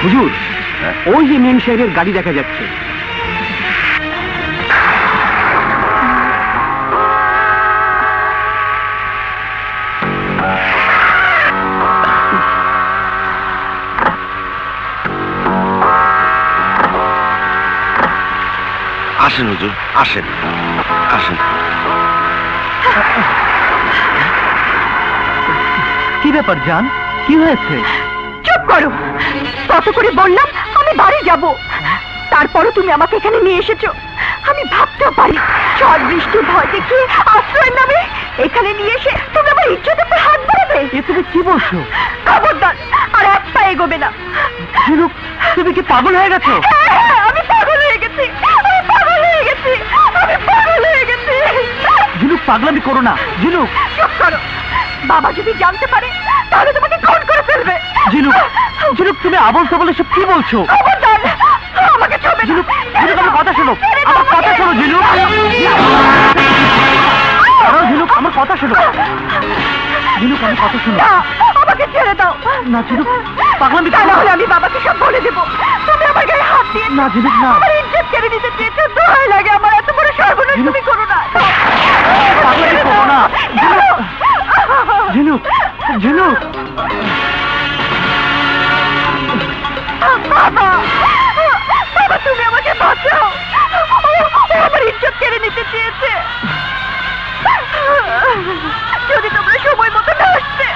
হুজুর, ওই যে মেম সাহেবের গাড়ি দেখা যাচ্ছে। আসেন হুজুর, আসেন আসেন। কি ব্যাপার জান, কি হয়েছে? চুপ করো। কত করে বললাম আমি বাড়ি যাব, তারপরও তুমি আমাকে এখানে নিয়ে এসেছো। আমি ভাবতেও পারি ঝড় বৃষ্টির ভয় দেখিয়ে আশ্রয়ের নামে এখানে নিয়ে এসে তুমি আমার ইজ্জতের উপর হাত বাড়াবে। এ তুমি কি বলছো? খবরদার, আর এক পা এগোবে না। ঝিনুক, তুমি কি পাগল হয়ে গেছো? হ্যাঁ, আমি পাগল হয়ে গেছি, আমি পাগল হয়ে গেছি, আমি পাগল হয়ে গেছি। ঝিনুক, পাগলামি করো না। ঝিনুক, চুপ করো। বাবা যদি জানতে পারে তাহলে তোমাকে খুন করে ফেলবে। ঝিনুক, ঝিনুক, তুমি আবল তাবল এসব কি বলছো? খবরদার, আমাকে ছবে ঝিনুক, ঝিনুক, আমার কথা শোনো, আমার কথা শোনো ঝিনুক। ঝিনুক, আমার কথা শোনো। ঝিনুক, আমার কথা শোনো। আমাকে ছেড়ে দাও। না ঝিনুক, পাগলামি তা করো না না। হলে আমি বাবাকে সব বলে দেবো। তুমি আমার গায়ে হাত দিয়ে না ঝিনুক, না। আমার ইজ্জত কেড়ে নিতে চেয়েছো। দোহাই লাগে, আমার এত বড় সর্বনাশ তুমি করো না। পাগলামি করো না। ঝিনুক, ঝিনুক। বাবা, বাবা, তুমি আমাকে বাঁচাও। ও আমার ইজ্জত কেড়ে নিতে চেয়েছে। যদি তোমরা সময় মতো না আসতে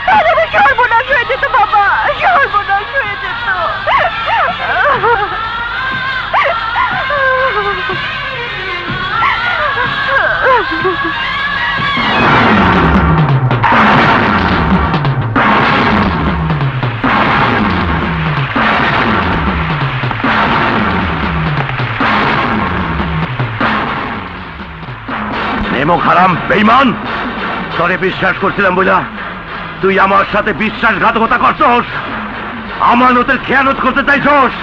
তাহলে আমার সর্বনাশ হয়ে যেত। বাবা, সর্বনাশ হয়ে যেত। নেমো হারাম বেঈমান, তোরে বিশ্বাস করছিলাম বুঝা তুই আমার সাথে বিশ্বাসঘাতকতা করছস, আমানতের খেয়ানত করতে চাইছস।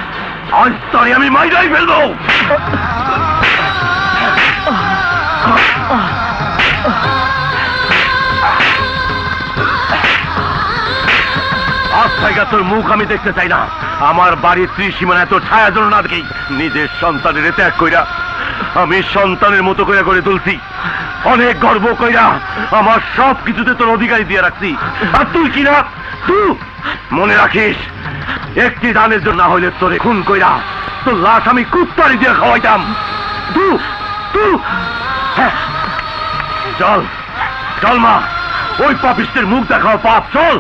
আজ তোরে আমি মাইরাই ফেলবো। আজ থেকে তোর মুখ আমি দেখতে চাই না। আমার বাড়ির ত্রিসীমানায় তোর ছায়া যেন না দেখি। নিজের সন্তানের ত্যাগ কইরা আমি সন্তানের মতো করে গড়ে তুলছি। অনেক গর্ব কইরা আমার সব কিছুতে তোর অধিকারী দিয়ে রাখছি। আর তুই কিনা, তুই মনে রাখিস, একটি দানের জন্য না হইলে তোরে খুন কইরা তোর লাশ আমি কুত্তারি দিয়ে খাওয়াইতাম। হ্যাঁ, চল চল মা, ওই পাপিষ্টের মুখ দেখাও পাপ, চল।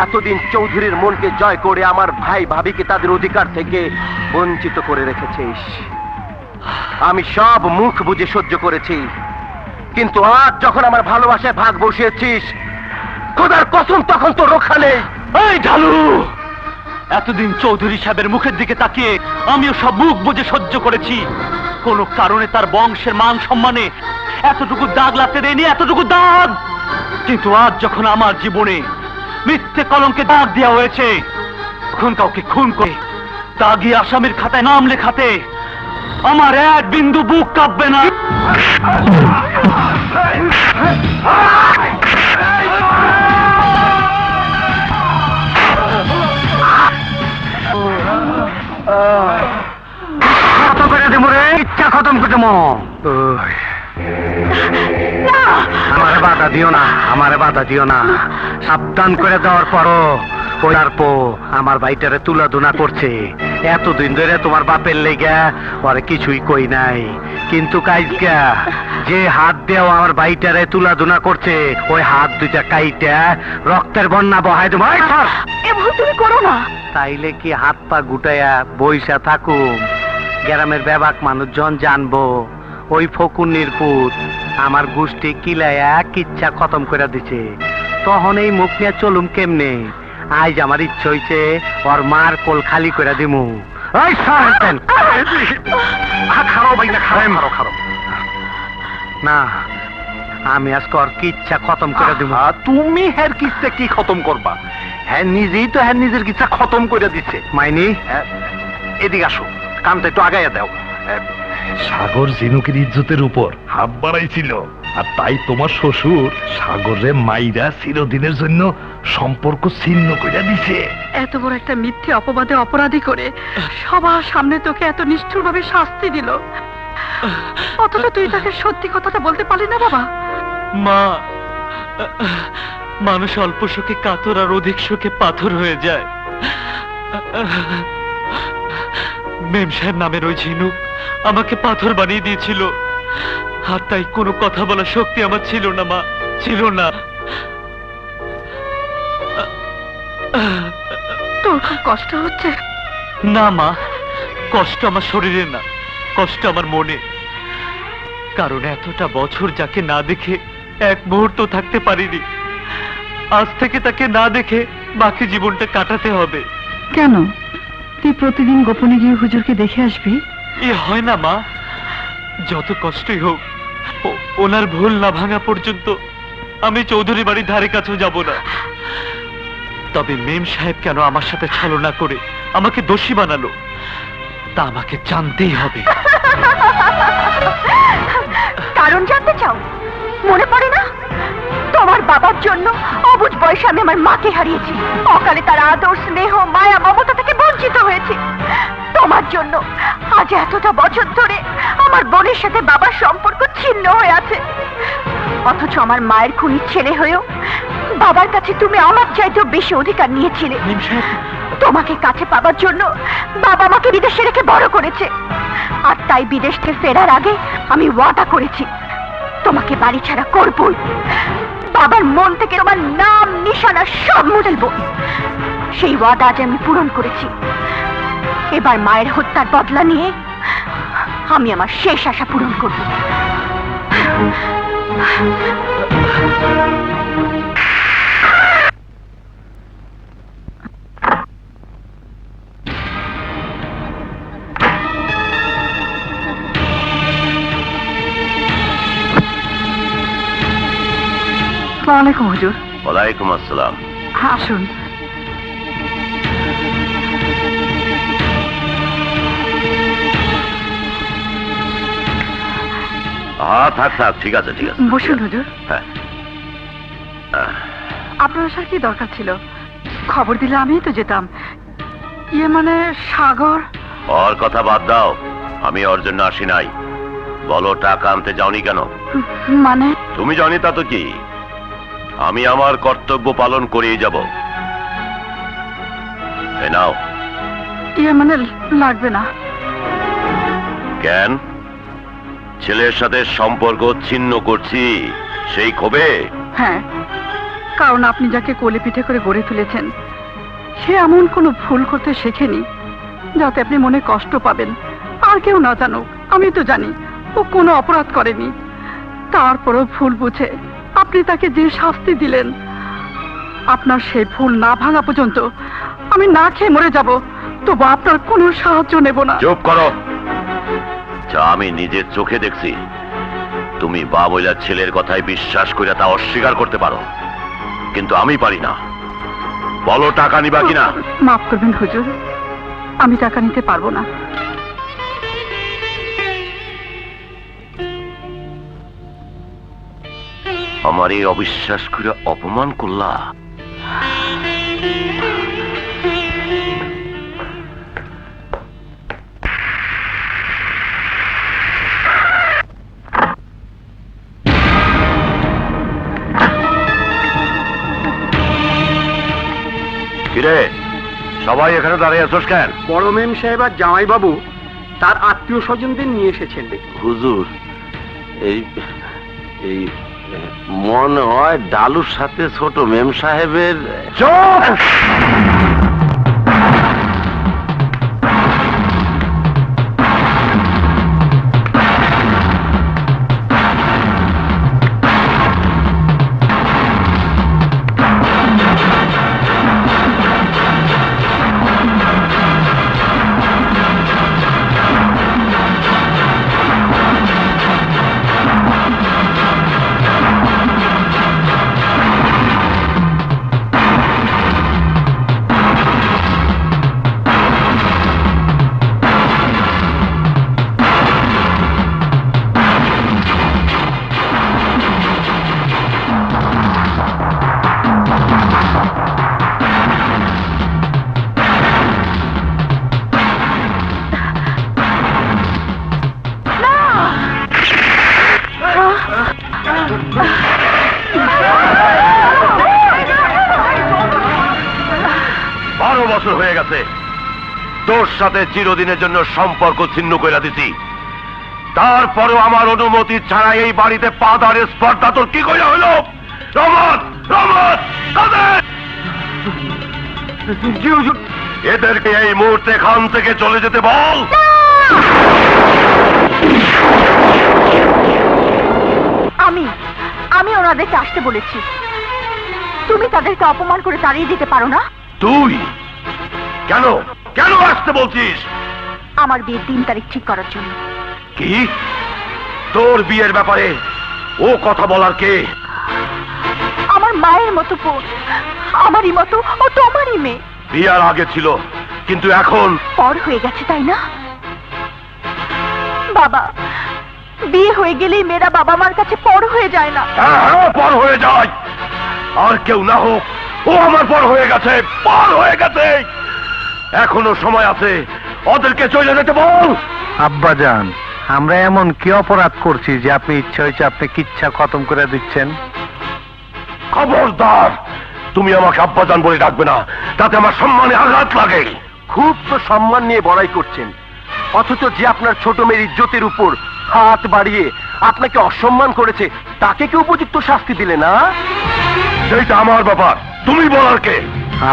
এতদিন চৌধুরীর মনকে জয় করে আমার ভাই ভাবিকে তাদের অধিকার থেকে বঞ্চিত করে রেখেছিস। আমি সব মুখ বুঝে সহ্য করেছি, কিন্তু আজ যখন আমার ভালোবাসায় ভাগ বসিয়েছিস, খোদার কসম তখন তো রক্ষা নেই। এই ঢালু, এতদিন চৌধুরী সাহেবের মুখের দিকে তাকিয়ে আমিও সব মুখ বুঝে সহ্য করেছি। কোন কারণে তার বংশের মান সম্মানে এতটুকু দাগ লাগতে দেয়নি, এতটুকু দাগ। কিন্তু আজ যখন আমার জীবনে মিথ্যে কলঙ্কে দাগ দেওয়া হয়েছে, তখন কাউকে খুন করে দাগি আসামির খাতায় নাম লেখাতে আমার এক বিন্দু বুক কাঁপবে না। কত করে দেবো রে, ইচ্ছা খতম করে দেবো। আমারে বাধা দিও না, আমারে বাধা দিও না। সাবধান করে দেওয়ার পরও আমার ভাইটারে তুলাধুনা করছে। এতদিন ধরে তোমার বাপের লেগা পরে কিছুই কই নাই, কিন্তু কাইজকা যে হাত দিয়েও আমার ভাইটারে তুলাধুনা করছে, ওই হাত দুইটা কাইটা রক্তের বন্যা বহাই দেবো। এমন তুমি করো না। তাইলে কি হাত পা গুটাইয়া বইসা থাকুম? গ্রামের ব্যাবাক মানুষজন জানবো ওই ফকুন্নির পুত আমার গোষ্ঠী কিলাইয়া কিচ্ছা খতম করে দিছে, তখন এই মুখ নিয়ে চলুম কেমনে? আজ আমার ইচ্ছা হইছে ওর মার কোল খালি করে দিমু। ওই না, আমি আজকে ওর কিচ্ছা খতম করে দিব। তুমি হ্যার কিস্তা কি খতম করবা? হ্যাঁ নিজেই তো হ্যাঁ নিজের কিস্তা খতম করে দিচ্ছে। মাইনি এদিকে আসো, কামটা একটু আগাইয়া দাও। সাগর ঝিনুকের ইজ্জতের উপর হাত বাড়াইছিল, আর তাই তোমার শ্বশুর সাগরে মাইরা চিরদিনের জন্য সম্পর্ক ছিন্ন করে দিছে। এত বড় একটা মিথ্যে অপবাদে অপরাধী করে সবার সামনে তোকে এত নিষ্ঠুরভাবে শাস্তি দিল, অথচ তুই তাকে সত্যি কথাটা বলতে পারলি না বাবা? মা, মানুষ অল্প শোকে কাতর আর অধিক শোকে পাথর হয়ে যায়। মেম সাহেব নামের ওই ঝিনুক আমাকে পাথর বানিয়ে দিয়েছিল, আর তাই কোনো কথা বলার শক্তি আমার ছিল না মা, ছিল না। তোর খুব কষ্ট হচ্ছে? না মা, কষ্ট আমার শরীরে না, কষ্ট আমার মনে। কারণ এতটা বছর যাকে না দেখে এক মুহূর্ত থাকতে পারিনি, আজ থেকে তাকে না দেখে বাকি জীবনটা কাটাতে হবে। কেন? তুই প্রতিদিন গোপনে গিয়ে হুজুরকে দেখে আসবি? এ হয় না মা, যত কষ্টই হোক ওনার ভুল না ভাঙা পর্যন্ত আমি চৌধুরী বাড়ির ধারে কাছেও যাব না। তবে মেম সাহেব কেন আমার সাথে ছলনা করে আমাকে দোষী বানালো তা আমাকে জানতেই হবে। কারণ জানতে চাও? মনে পড়ে না তোমার বাবার জন্য অবুঝ বয়সে আমি আমার মাকে হারিয়েছি, অকালে তার আদর স্নেহ মায়া মমতা থেকে বঞ্চিত হয়েছি। তোমার জন্য আজ এতটা বছর ধরে আমার বোনের সাথে বাবার সম্পর্ক ছিন্ন হয়ে আছে, অথচ আমার মায়ের খুনির ছেলে হয়েও বাবার কাছে তুমি আমার চাইতেও বেশি অধিকার নিয়েছিলে। মেম সাহেব, তোমাকে কাছে পাবার জন্য বাবা আমাকে বিদেশে রেখে বড় করেছে, আর তাই বিদেশ থেকে ফেরার আগে আমি ওয়াদা করেছি তোমাকে বাড়ি ছাড়া করবই। বাবার মন থেকে তোমার নাম নিশানা সব মুছে দেব। সেই ওয়াদা আজ আমি পূরণ করেছি। এবার মায়ের হত্যার বদলা নিয়ে আমি আমার শেষ আশা পূরণ করব। আসসালামু আলাইকুম হুজুর। ওয়ালাইকুম আসসালাম। আসুন। থাক থাক, ঠিক আছে ঠিক আছে। বসুন হুজুর। হ্যাঁ। আপনার আসার কি দরকার ছিল? খবর দিলে আমিই তো যেতাম। ইয়ে মানে সাগর। ওর কথা বাদ দাও, আমি ওর জন্য আসি নাই। বলো টাকা আনতে যাওনি কেন? মানে তুমি জানি তা তো কি, আমি আমার কর্তব্য পালন করেই যাব। এই নাও। ইয়ে মানে লাগবে না। কেন? ছেলের সাথে সম্পর্ক ছিন্ন করছি সেই ক্ষোভে? হ্যাঁ, কারণ আপনি যাকে কোলে পিঠে করে গড়ে তুলেছেন সে এমন কোনো ভুল করতে শেখেনি যাতে আপনি মনে কষ্ট পাবেন। আর কেউ না জানুক, আমি তো জানি ও কোনো অপরাধ করেনি। তারপরও ভুল বুঝে আপনি তাকে যে শাস্তি দিলেন, আপনার সেই ভুল না ভাঙা পর্যন্ত আমি না খেয়ে মরে যাব, তবু আপনার কোনো সাহায্য নেব না। চুপ করো। যা আমি নিজের চোখে দেখছি, তুমি বাবুলা ছেলের কথায় বিশ্বাস করে তা অস্বীকার করতে পারো, কিন্তু আমি পারি না। বলো টাকা নিবা কিনা? মাফ করবেন হুজুর, আমি টাকা নিতে পারবো না। আমার এই অবিশ্বাস করে অপমান করলা। কিরে, সবাই এখানে দাঁড়িয়ে আছোস কেন? বড় মেম সাহেব আর জামাই বাবু তার আত্মীয় স্বজনদের নিয়ে এসেছেন। হুজুর, এই এই মনে হয় ডালুর সাথে ছোট মেম সাহেবের। বছর হয়ে গেছে তোর সাথে চিরদিনের জন্য সম্পর্ক ছিন্ন করে দিছি, তারপরও আমার অনুমতি ছাড়া এই বাড়িতে পা দাঁড়ের স্পর্ধা তোর কি করে হলো? রহমত, রহমত, কাদের! এদেরকে এই মুহূর্তে এখান থেকে চলে যেতে বল। আমি ওনাদেরকে আসতে বলেছি। তুমি তাদেরকে অপমান করে তাড়িয়ে দিতে পারো না? তুই কেন কেন আসতে বলছিস? আমার বিয়ের 3 তারিখ ঠিক করার জন্য। কি? তোর বিয়ের ব্যাপারে ও কথা বলার কে? আমার মায়ের মতো বোন, আমারই মতো ও তোমারই মেয়ে। বিয়ার আগে ছিল, কিন্তু এখন পর হয়ে গেছে, তাই না বাবা? বিয়ে হয়ে গেলেই মেয়েরা বাবা মার কাছে পর হয়ে যায় না? হ্যাঁ, পর হয়ে যায়। আর কেউ না হোক, ও আমার পর হয়ে গেছে, পর হয়ে গেছে। এখনো সময় আছে, ওদেরকে চলে যেতে বল। আব্বাজান, আমরা এমন কি অপরাধ করছি যে আপনি ইচ্ছা হয়েছে আপনি কিচ্ছা খতম করে দিচ্ছেন? খবরদার, তুমি আমাকে আব্বাজান বলে ডাকবে না, তাতে আমার সম্মানে আঘাত লাগে। খুব তো সম্মান নিয়ে বড়াই করছেন, অথচ যে আপনার ছোট মেয়ের ইজ্জতের উপর হাত বাড়িয়ে আপনাকে অসম্মান করেছে তাকে কি উপযুক্ত শাস্তি দিলে না? সেইটা আমার ব্যাপার, তুমি বলার কে?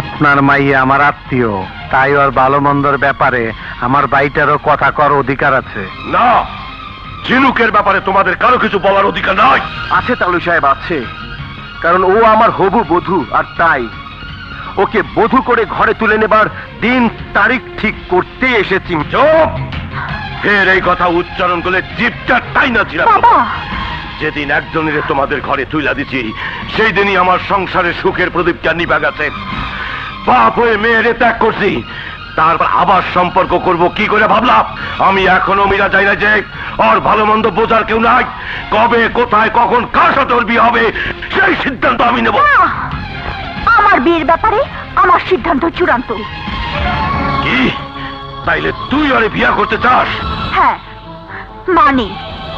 আপনার মাইয়া আমার আত্মীয়, তাই ওর ভালো মন্দর ব্যাপারে আমার বাইটারও কথা কর অধিকার আছে। না, ঝিনুকের ব্যাপারে তোমাদের কারো কিছু বলার অধিকার নাই। আছে তালু সাহেব, আছে। কারণ ও আমার হবু বধূ, আর তাই ওকে বধূ করে ঘরে তুলে নেবার দিন তারিখ ঠিক করতে এসেছি। চুপ! ফের এই কথা উচ্চারণ করলে জিপটা টাই না ছিল। বাবা, যেদিন একজনের তোমাদের ঘরে তুইলা দিছি, সেই দিনই আমার সংসারে সুখের প্রদীপটা নিভা গেছে। বাপ হয়ে মেয়েরে ত্যাগ করছি, তারপর আবার সম্পর্ক করব কি করে ভাবলাম? আমি এখনো মিলা যাই না যে ওর ভালো মন্দ বোঝার কেউ নাই। কবে, কোথায়, কখন, কার সাথে ওর বিয়ে হবে সেই সিদ্ধান্ত আমি নেব। না, আমার বিয়ের ব্যাপারে আমার সিদ্ধান্ত চূড়ান্ত। কি? তাইলে তুই ওরে বিয়ে করতে চাস? হ্যাঁ, মানে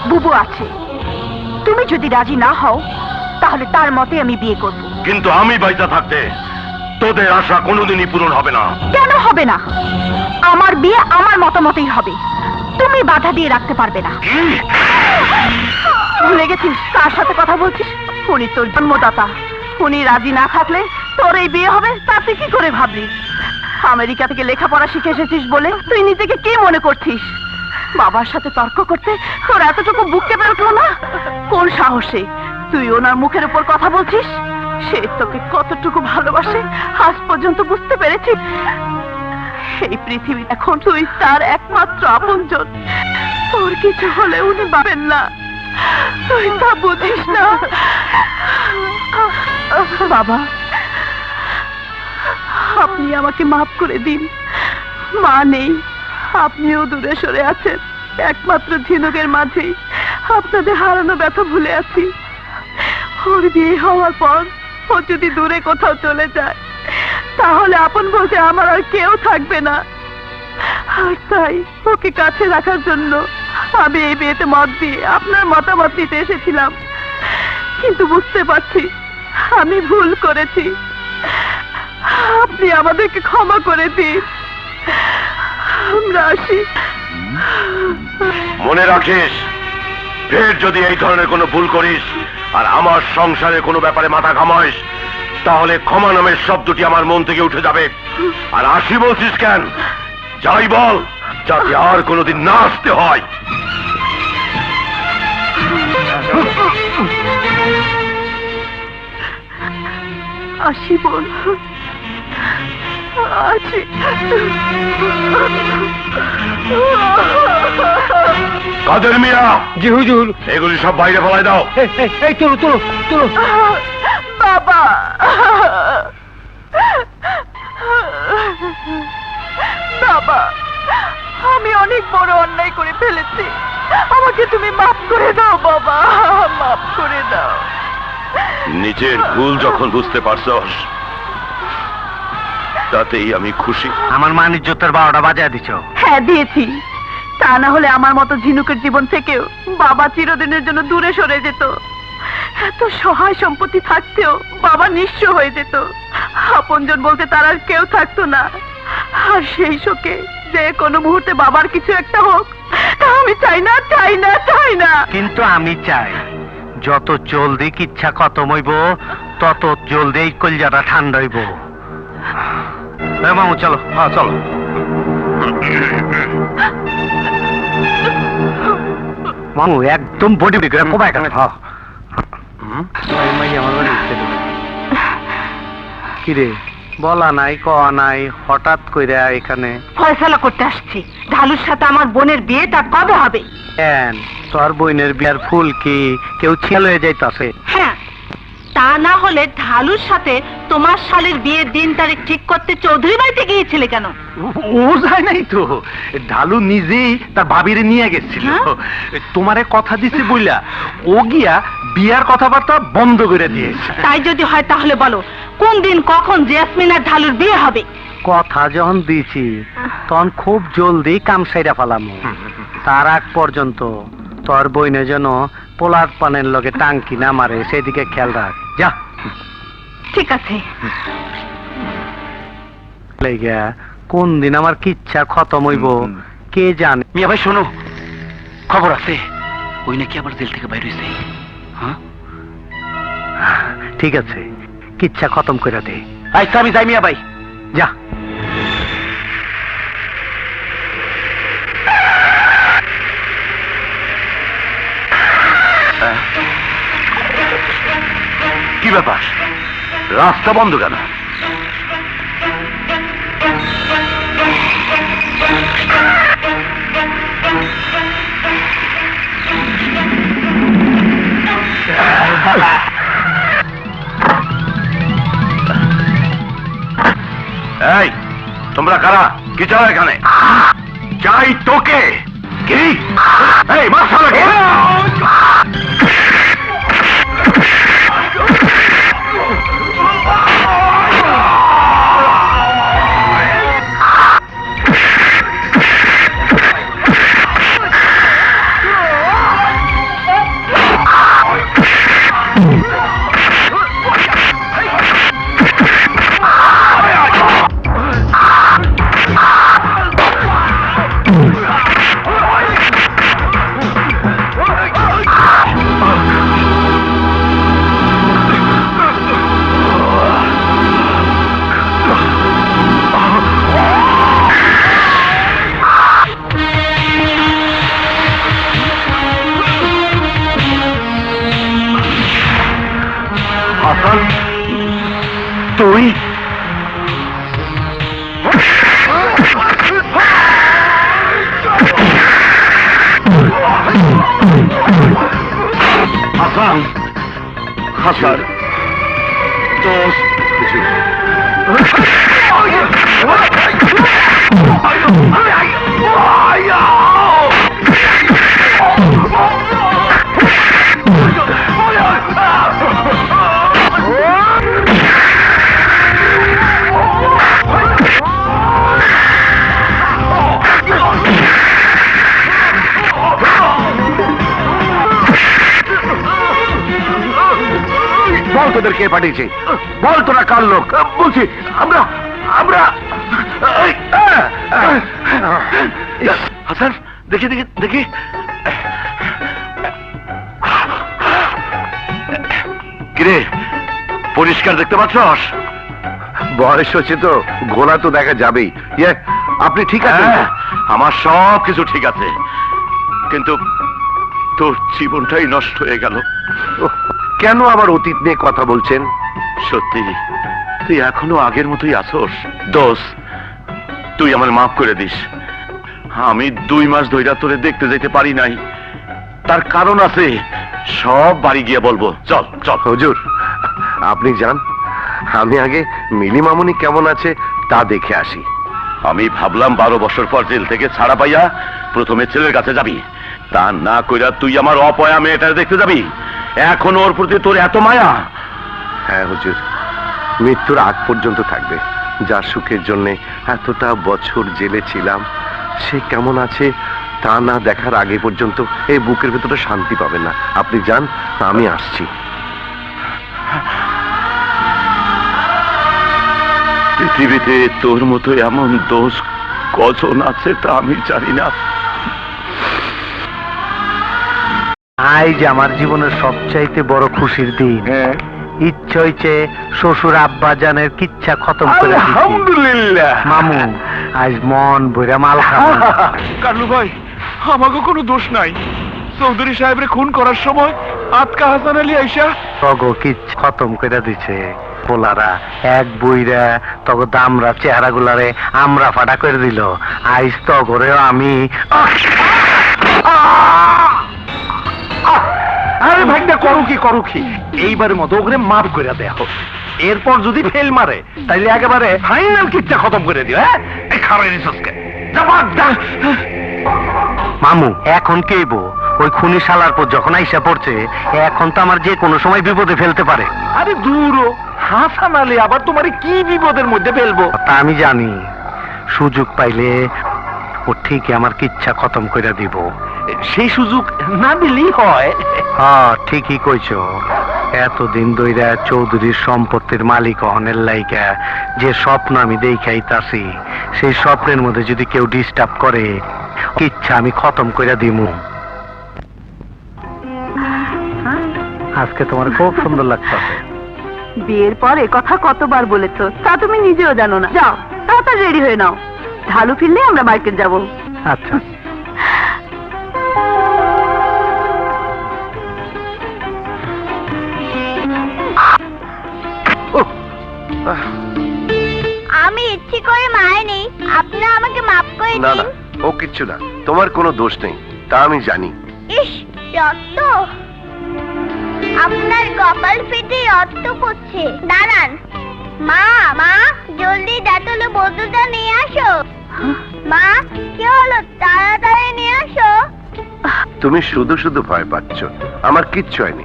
বুবু আছে। তুমি যদি রাজি না হও তাহলে তার মতে আমি বিয়ে করব। কিন্তু আমি বাইচা থাকতে তোদের আশা কোনোদিনই পূরণ হবে না। কেন হবে না? আমার বিয়ে আমার মতামতেই হবে, তুমি বাধা দিয়ে রাখতে পারবে না। কি? ভুলে গেছিস কার সাথে কথা বলছিস? উনি তোর জন্মদাতা। উনি রাজি না থাকলে তোর এই বিয়ে হবে, তাতে কি করে ভাবলি? আমেরিকা থেকে লেখাপড়া শিখে এসেছিস বলে তুই নিজেকে কি মনে করছিস? বাবার সাথে তর্ক করতে তোর এতটুকু বুক কেঁপে উঠলো না? কোন সাহসে তুই ওনার মুখের উপর কথা বলছিস? সে তোকে কতটুকু ভালোবাসে আজ পর্যন্ত বুঝতে পেরেছিস? এই পৃথিবী এখন তুই তার একমাত্র আপনজন। তোর কিছু হলে উনি পাবেন না, তুই তা বুঝিস না। বাবা, আপনি আমাকে মাফ করে দিন। মা নেই, আপনিও দূরে সরে আছেন। একমাত্র ঝিনুকের মাঝেই আপনাদের হারানো ব্যথা ভুলে আছি। ওর বিয়ে হওয়ার পর ও যদি দূরে কোথাও চলে যায় তাহলে আপন বলতে আমার আর কেউ থাকবে না। আর তাই ওকে কাছে রাখার জন্য আমি এই বিয়েতে মত দিয়ে আপনার মতামত নিতে এসেছিলাম। কিন্তু বুঝতে পারছি আমি ভুল করেছি। আপনি আমাদেরকে ক্ষমা করে দিন। আমরা আসি। মনে রাখিস, ফের যদি এই ধরনের কোনো ভুল করিস আর আমার সংসারে কোনো ব্যাপারে মাথা ঘামাইস, তাহলে ক্ষমা নামের শব্দটি আমার মন থেকে উঠে যাবে। আর আসি বলছিস কেন? যাই বল, যাতে আর কোনোদিন না আসতে হয়। আসি বোন, আসি। কাদের মিয়া, জি হুজুর। এগুলি সব বাইরে ফেলাই দাও। এই চলো চলো চলো। বাবা, বাবা, আমি অনেক বড় অন্যায় করে ফেলেছি। আমাকে তুমি মাফ করে দাও বাবা, মাফ করে দাও। নিজের ভুল যখন বুঝতে পারছস, তাতেই আমি খুশি। আমার মান ইজ্জতের 12টা বাজায় দিছ। হ্যাঁ, দিয়েছি। তা না হলে আমার মতো ঝিনুকের জীবন থেকেও বাবা চিরদিনের জন্য দূরে সরে যেত। এত সহায় সম্পত্তি থাকতেও বাবা নিঃস্ব হয়ে যেত। আপনজন বলতে তার আর কেউ থাকতো না। আর সেই শোকে যে কোনো মুহূর্তে বাবার কিছু একটা হোক, তা আমি চাই না, চাই না, চাই না। কিন্তু আমি চাই যত জলদি কিচ্ছা খতম হইব তত জলদি এই কলজাটা ঠান্ডা হইব। মামু চলো। হ্যাঁ চলো। মামু একদম বডি বিক্রি কমায় কেন? কিরে বলা নাই কওয়া নাই, হঠাৎ কইরা এখানে? ফয়সালা করতে আসছি, ঢালুর সাথে আমার বোনের বিয়ে তা কবে হবে? কেন তোর বোনের বিয়ার ফুল কি কেউ ছিল হয়ে যাইতাছে? হ্যাঁ, তা না হলে ঢালুর সাথে তোমার শালীর বিয়ের দিন তারিখ ঠিক করতে চৌধুরী বাড়িতে গিয়েছিলে কেন? ও যায় নাই তো, ঢালু নিজেই তার ভাবিরে নিয়ে গেছিল। তোমারে কথা দিছে বইলা ও গিয়া বিয়ার কথাবার্তা বন্ধ করে দিয়েছে। তাই যদি হয় তাহলে বলো কোন দিন কখন জেসমিন আর ঢালুর বিয়ে হবে? কথা যখন দিছি তখন খুব জলদি কাম সাইরা ফেলামু। তার আগ পর্যন্ত তোর বইনে যেন পোলার পানের লগে টাঙ্কি না মারে সেদিকে খেয়াল রাখ। যা। ঠিক আছে। লেগা কোন দিন আমার কিচ্ছা খতম হইব কে জানে। মিয়া ভাই শোনো, খবর আছে ওই নাকি আবার জেল থেকে বাইর হইছে। হ্যাঁ ঠিক আছে, কিচ্ছা খতম করে দে। আচ্ছা আমি যাই মিয়া ভাই। যা। কি ব্যাপার, রাস্তা বন্ধ কেন? এই তোমরা কারা? কি চাও এখানে? চাই তোকে। কি? এই মাসালাকে তুই? হাসান, হাসান দোস্ত, বল তোদের কে পাঠিয়েছে? বল তোরা কার লোক? বলছি আমরা আমরা হাসান, দেখি দেখি দেখি। কিরে পরিষ্কার দেখতে পাচ্ছস? বয়স হচ্ছে তো, গোলা তো দেখা যাবেই। ইয়ে আপনি ঠিক আছেন? আমার সব কিছু ঠিক আছে, কিন্তু তোর জীবনটাই নষ্ট হয়ে গেল। কেন আবার অতীত নিয়ে কথা বলছেন? সত্যি তুই এখনো আগের মতোই আছোস? দোষ, তুই আমার মাফ করে দিস। আমি 2 মাস ধইরা তোরে দেখতে যেতে পারি নাই, তার কারণ আছে, সব বাড়ি গিয়ে বলবো। চল চল। হুজুর আপনি যান, আমি আগে মিলি মামুনি কেমন আছে তা দেখে আসি। আমি ভাবলাম 12 বছর পর জেল থেকে ছাড়া পাইয়া প্রথমে ছেলের কাছে যাবি, তা না কইরা তুই আমার অপয়া মেয়েটার দেখতে যাবি। এখন ওর প্রতি তোর এত মায়া? হ্যাঁ হুজুর, মৃত্যুর আগ পর্যন্ত থাকবে। যার সুখের জন্য এতটা বছর জেলে ছিলাম, সে কেমন আছে তা না দেখার আগে পর্যন্ত এই বুকের ভেতরে শান্তি পাবে না। আপনি যান, আমি আসছি। পৃথিবীতে তোর মতো এমন দোষ কজন আছে তা আমি জানি না। আজ আমার জীবনের সবচাইতে বড় খুশির দিন। ইচ্ছা হইছে শ্বশুর আব্বা জানের কিচ্ছা খতম করে দিছি। আলহামদুলিল্লাহ। মামু আজ মন ভইরা মাল খাবো। কালু ভাই, আমাকে কোনো দোষ নাই। চৌধুরী সাহেবের খুন করার সময় আতকা হাসান আলী আইসা তগো কিচ্ছা খতম করে দিছে। পোলারা এক বইরা তগো দামরা চেহারা গুলারে আমরা ফাটা করে দিল। আইস তগরেও আমি আরে ভাইটা করো কি এইবারের মতো ওখানে মাফ করে দেখো। এরপর যদি ফেল মারে তাইলে একেবারে ফাইনাল কিচ্ছা খতম করে দিও। হ্যাঁ, এই খারাই রিসোর্সকে মামু এখন কেইব ওই খুনি শালার পর যখন আইসা পড়ছে, এখন তো আমার যে কোনো সময় বিপদে ফেলতে পারে। আরে দূর ও, হাসান আলী আবার তোমার কি বিপদের মধ্যে ফেলবো? তা আমি জানি, সুযোগ পাইলে ও ঠিকই আমার কিচ্ছা খতম করে দিব। সেই সুযোগ না দিলেই হয়। হ্যাঁ ঠিকই কইছ। এতদিন ধইরা চৌধুরীর সম্পত্তির মালিক হনের লাইকা যে স্বপ্ন আমি দেখাইতাছি, সেই স্বপ্নের মধ্যে যদি কেউ ডিস্টার্ব করে, কিচ্ছা আমি খতম করে দিমু। আজকে তোমার খুব সুন্দর লাগতেছে। বিয়ের পর এ কথা কতবার বলেছো, তা তুমি নিজেও জানো না। যাও তাড়াতাড়ি রেডি হয়ে নাও, ঢালু ফিরলে আমরা মার্কেট যাব। আচ্ছা আমি ইচ্ছে করে মারিনি, আপনি আমাকে মাফ করে না দিন। না, ও কিচ্ছু না, তোমার কোনো দোষ নেই, তা আমি জানি। ইস, রক্ত! আপনার কপাল ফেটে রক্ত পড়ছে। দাঁড়ান। মা, মা, জলদি ডেটলের বোতলটা নিয়ে আসো। মা, কি হলো? তাড়াতাড়ি নিয়ে আসো। তুমি শুধু শুধু ভয় পাচ্ছ, আমার কিচ্ছু হয়নি।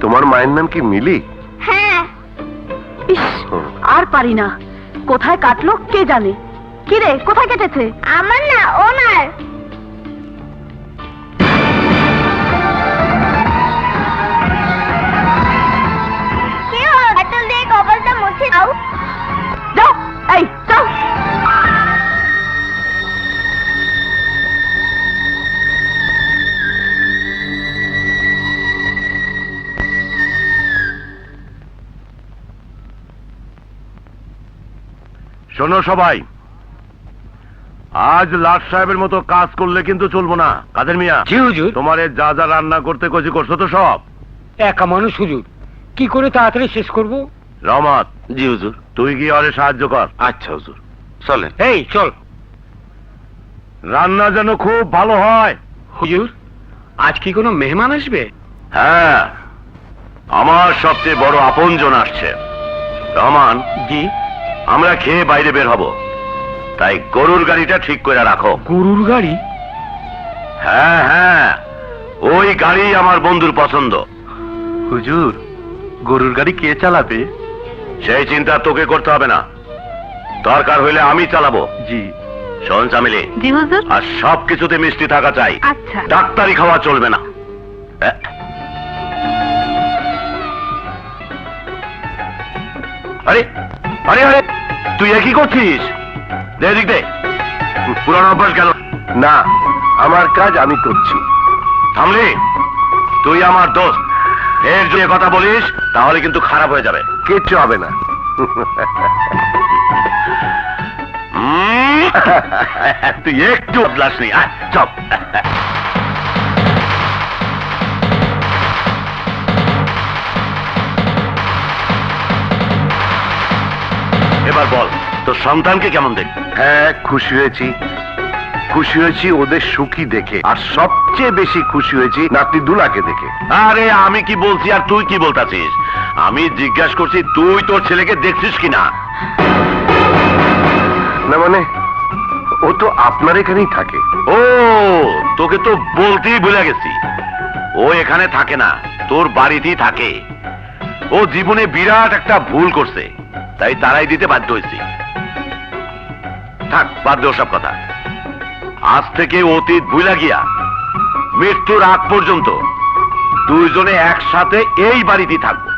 তোমার মায়ের নাম কি মিলি? হ্যাঁ। ইস, আর পারি না। কোথায় কাটলো কে জানে। কি রে, কোথায় কেটেছে? আমার না, ওনার। কি হলো? ডেটল দিয়ে কপালটা মুছে দাও। যাও, এই যাও। শোনো সবাই, আজ লাট সাহেবের মতো কাজ করলে কিন্তু চলবো না। কাদের মিয়া, জি হুজুর। তোমারে যা যা রান্না করতে কইছি করছো তো সব? একা মানুষ হুজুর, কি করে তাড়াতাড়ি শেষ করব? রহমত, জি হুজুর, তুই গিয়ে আরে সাহায্য কর। আচ্ছা হুজুর, চলেন। এই চল। রান্না যেন খুব ভালো হয়। হুজুর, আজ কি কোনো মেহমান আসবে? হ্যাঁ, আমার সবচেয়ে বড় আপনজন আসছে। রহমান, জি। আমরা খেয়ে বাইরে বের হব, তাই গরুর গাড়িটা ঠিক করে রাখো। গরুর গাড়ি? হ্যাঁ হ্যাঁ, ওই গাড়ি আমার বন্ধুর পছন্দ। হুজুর, গরুর গাড়ি কে চালাবে? সেই চিন্তা তোকে করতে হবে না, দরকার হইলে আমি চালাবো। জি। শোন চামিলি, জি হুজুর। আর সব কিছুতে মিষ্টি থাকা চাই। আচ্ছা। ডাক্তারি খাওয়া চলবে না। আরে আরে আরে, তুই একই করছিস? দে দিক দে, পুরানো অভ্যাস গেল। না, আমার কাজ আমি করছি। থামলি, তুই আমার দোস্ত, এর যদি কথা বলিস তাহলে কিন্তু খারাপ হয়ে যাবে। কিচ্ছু হবে না। তুই একটু বদলাস নি। চপ, এবার বল, তোর সন্তানকে কেমন দেখ? হ্যাঁ, খুশি হয়েছি। খুশি হয়েছি ওদের সুখী দেখে, আর সবচেয়ে বেশি খুশি হয়েছি নাতি দুলাকে দেখে। আরে আমি কি বলছি আর তুই কি বলতাছিস? আমি জিজ্ঞাসা করছি তুই তোর ছেলেকে দেখছিস কিনা। না মানে, ও তো আপনার এখানেই থাকে। ও, তোকে তো বলতেই ভুলে গেছি, ও এখানে থাকে না, তোর বাড়িতেই থাকে। ও জীবনে বিরাট একটা ভুল করছে, তাই তারাই দিতে বাধ্য হয়েছি। থাক, বাদ দে ওসব কথা। আজ থেকে অতীত ভুলা গিয়া মৃত্যুর আগ পর্যন্ত দুইজনে একসাথে এই বাড়িতেই থাকবো।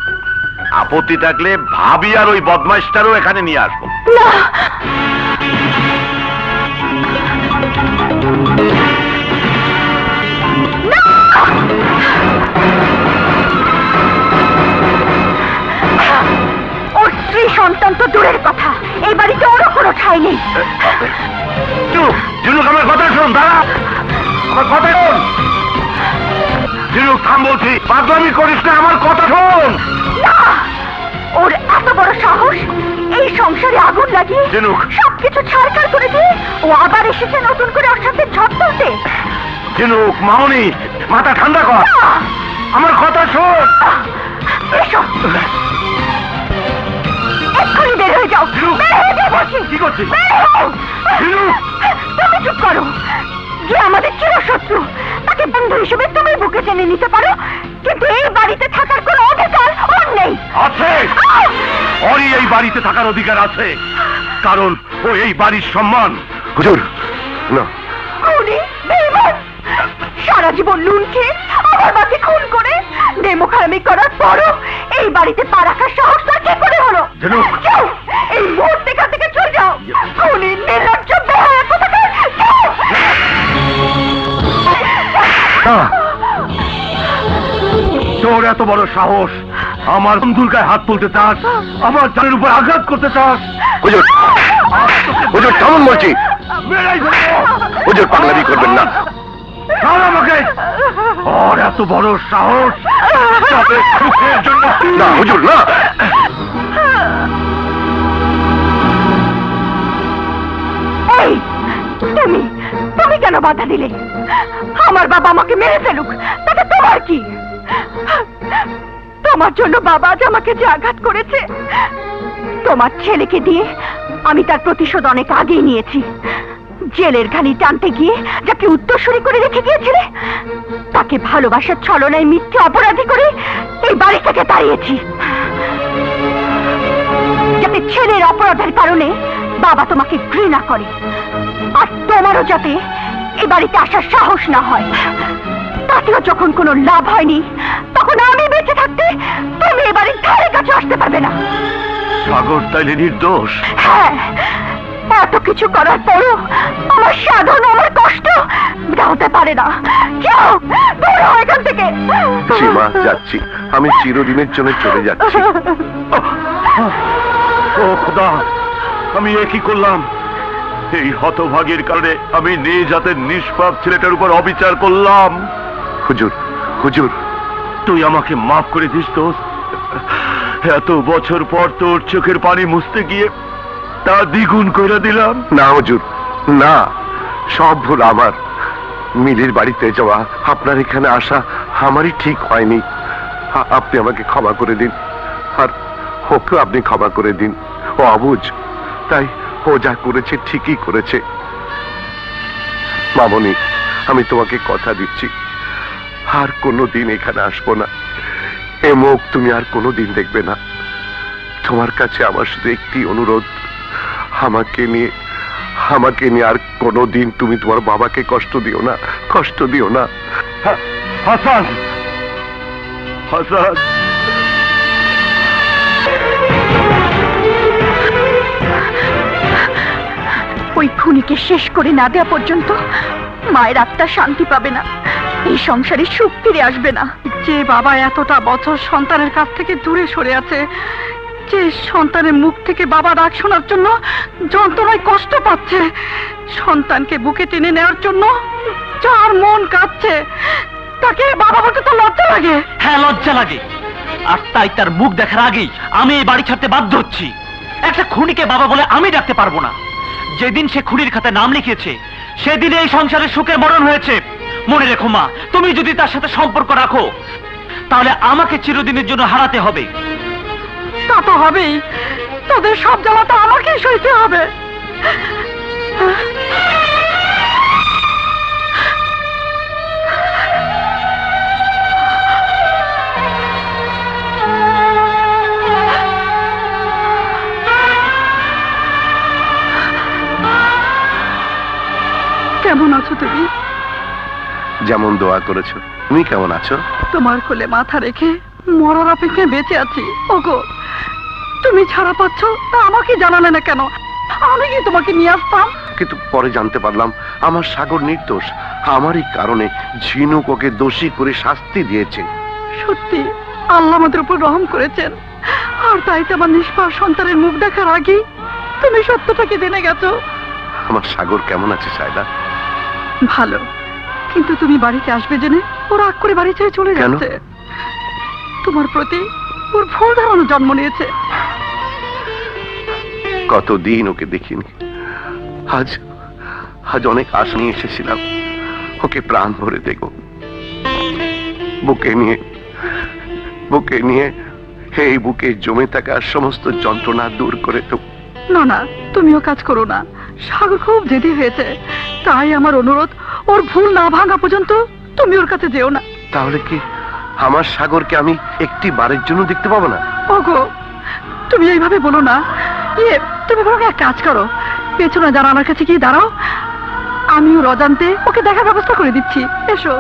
আপত্তি থাকলে ভাবি আর ওই বদমাইশটারও এখানে নিয়ে আসবো। না, ওর স্ত্রী সন্তান তো দূরের কথা, এই বাড়িতে ওরও কোনো ঠাঁই নেই। ঝিনুক আমার কথা শোন, দাঁড়া, আমার কথা শোন। ঝিনুক থাম বলছি, পাগলামি করিস না, আমার কথা শোন। না, ওর এত বড় সাহস, এই সংসারে আগুন লাগিয়ে ঝিনুক। সবকিছু ছাড়খাড় করে দিয়ে ও আবার এসেছে নতুন করে ওর সাথে ঝড় তুলতে। ঝিনুক, মামনি, মাথা ঠান্ডা কর, আমার কথা শোন। এসো, এক্ষুনি বের হয়ে যাও। বের হয়ে যাও বলছি। কি করছিস? বের হও। ঝিনুক। তুমি চুপ করো। যে আমাদের চিরশত্রু, তাকে বন্ধু হিসেবে তুমি বুকে টেনে নিতে পারো, কিন্তু এই বাড়িতে থাকার কোনো অধিকার ওর নেই। আছে, ওরই এই বাড়িতে থাকার অধিকার আছে, কারণ ও এই বাড়ির সম্মান। হুজুর, না, খুনি, বেঈমান, সারা জীবন লুন খেয়ে আমার মাকে খুন করে নেমোখারামি করার পরও এই বাড়িতে পা রাখার সাহস তার কি করে হলো? ঝিনুক। যাও, এই মুহূর্তে এখান থেকে চলে যাও। খুনি, নির্লজ্জ, বেহায়া কোথাকার, যাও। তোর এত বড় সাহস, আমার বন্ধুর গায়ে হাত তুলতে চাস, আমার জানের উপর আঘাত করতে চাস? হুজুর, হুজুর থামুন বলছি। হুজুর পাগলামি করবেন না, আমাকে। ওর এত বড় সাহস, তবে সুখের জন্য না। হুজুর না। এই, তুমি কেন বাধা দিলে? আমার বাবা আমাকে মেরে ফেলুক, তাতে তোমার কি? তোমার জন্য বাবা আজ আমাকে যে আঘাত করেছে, তোমার ছেলেকে দিয়ে আমি তার প্রতিশোধ অনেক আগেই নিয়েছি। জেলের ঘানি টানতে গিয়ে যাকে উত্তরসূরি করে রেখে গিয়েছিলে, তাকে ভালোবাসার ছলনায় মিথ্যে অপরাধী করে এই বাড়ি থেকে তাড়িয়েছি, যাতে ছেলের অপরাধের কারণে বাবা তোমাকে ঘৃণা করে, আর তোমারও যাতে এই বাড়িতে আসার সাহস না হয়। তাতেও যখন কোনো লাভ হয়নি, তখন আমি বেঁচে থাকতে তুমি এ বাড়ির ধারে কাছে আসতে পারবে না। সাগর তাইলে নির্দোষ? হ্যাঁ, এত কিছু করার পরও আমার সাধন, আমার কষ্ট এটা হতে পারে না। যাও, দূর হও এখান থেকে। সীমা, যাচ্ছি, আমি চিরদিনের জন্য চলে যাচ্ছি। ও খোদা, আমি এ কি করলাম? এই হতভাগীর কারণে আমি নিজ হাতের নিষ্পাপ ছেলেটার উপর অবিচার করলাম। হুজুর, হুজুর, তুই আমাকে মাফ করে দিস দোস্ত। এত বছর পর তোর চোখের পানি মুছতে গিয়ে তা দ্বিগুণ করে দিলাম। না হুজুর, না, সব ভুল আমার। মিলির বাড়িতে যাওয়া, আপনার এখানে আসা আমারই ঠিক হয়নি। আপনি আমাকে ক্ষমা করে দিন, আর ওকেও আপনি ক্ষমা করে দিন। ও অবুঝ, তাই ও যা করেছে ঠিকই করেছে। মামনি, আমি তোমাকে কথা দিচ্ছি, আর কোনোদিন এখানে আসবো না। এ মুখ তুমি আর কোনোদিন দেখবে না। তোমার কাছে আমার শুধু একটি অনুরোধ, আমাকে নিয়ে আর কোনোদিন তুমি তোমার বাবাকে কষ্ট দিও না, কষ্ট দিও না। হাসান, হাসান, ওই খুনিকে শেষ করে না দেওয়া পর্যন্ত মায়ের আত্মা শান্তি পাবে না, এই সংসারে সুখ ফিরে আসবে না। যে বাবা এতটা বছর সন্তানের কাছ থেকে দূরে সরে আছে, যে সন্তানের মুখ থেকে বাবা ডাক শোনার জন্য যন্ত্রণায় কষ্ট পাচ্ছে, সন্তানকে বুকে টেনে নেওয়ার জন্য যার মন কাঁদছে, তাকে বাবা বলতে তো লজ্জা লাগে। হ্যাঁ, লজ্জা লাগে, আর তাই তার মুখ দেখার আগেই আমি এই বাড়ি ছাড়তে বাধ্য হচ্ছি। একটা খুনিকে বাবা বলে আমি ডাকতে পারবো না। যেদিন সে খুনির খাতায় নাম লিখিয়েছে, সেদিন এই সংসারে সুখের মরণ হয়েছে। মনে রেখো মা, তুমি যদি তার সাথে সম্পর্ক রাখো, তাহলে আমাকে চিরদিনের জন্য হারাতে হবে। তা তো হবেই, তোদের সব জ্বালা তো আমাকেই সইতে হবে। কেমন আছো তুমি? যেমন দোয়া করেছো। তুমি কেমন আছো? তোমার কোলে মাথা রেখে মরার অপেক্ষায় বেঁচে আছি। ওগো, তুমি ছাড়া পাচ্ছ তা আমাকে জানালে না কেন? আমি কি তোমাকে নিয়ে আসতাম? কিন্তু পরে জানতে পারলাম আমার সাগর নির্দোষ। আমারই কারণে ঝিনুক ওকে দোষী করে শাস্তি দিয়েছে। সত্যি আল্লাহ আমাদের উপর রহম করেছেন, আর তাই তো আমার নিষ্পাপ সন্তানের মুখ দেখার আগেই তুমি সত্যটাকে জেনে গেছো। আমার সাগর কেমন আছে সায়দা? ভালো, কিন্তু তুমি বাড়িতে আসবে জেনে ও রাগ করে বাড়ি ছেড়ে চলে কেন? যাচ্ছে। তোমার প্রতি ওর ভুল ধারণা জন্ম নিয়েছে। কতদিন ওকে দেখিনি, আজ আজ অনেক আশ নিয়ে এসেছিলাম। ওকে প্রাণ ভরে দেখো, বুকে নিয়ে এই বুকে জমে থাকা সমস্ত যন্ত্রণা দূর করে তো। না না, তুমিও কাজ করো না। সাগর খুব জেদি হয়েছে, তাই আমার অনুরোধ, ওর ভুল না ভাঙা পর্যন্ত তুমি ওর কাছে যেও না। তাহলে কি আমার সাগরকে আমি একটি বারের জন্য দেখতে পাবো না? ওগো, তুমি এইভাবে বলো না। তুমি বরং এক কাজ করো, পেছনে জানালার কাছে গিয়ে দাঁড়াও, আমিও অজান্তে ওকে দেখার ব্যবস্থা করে দিচ্ছি। এসো।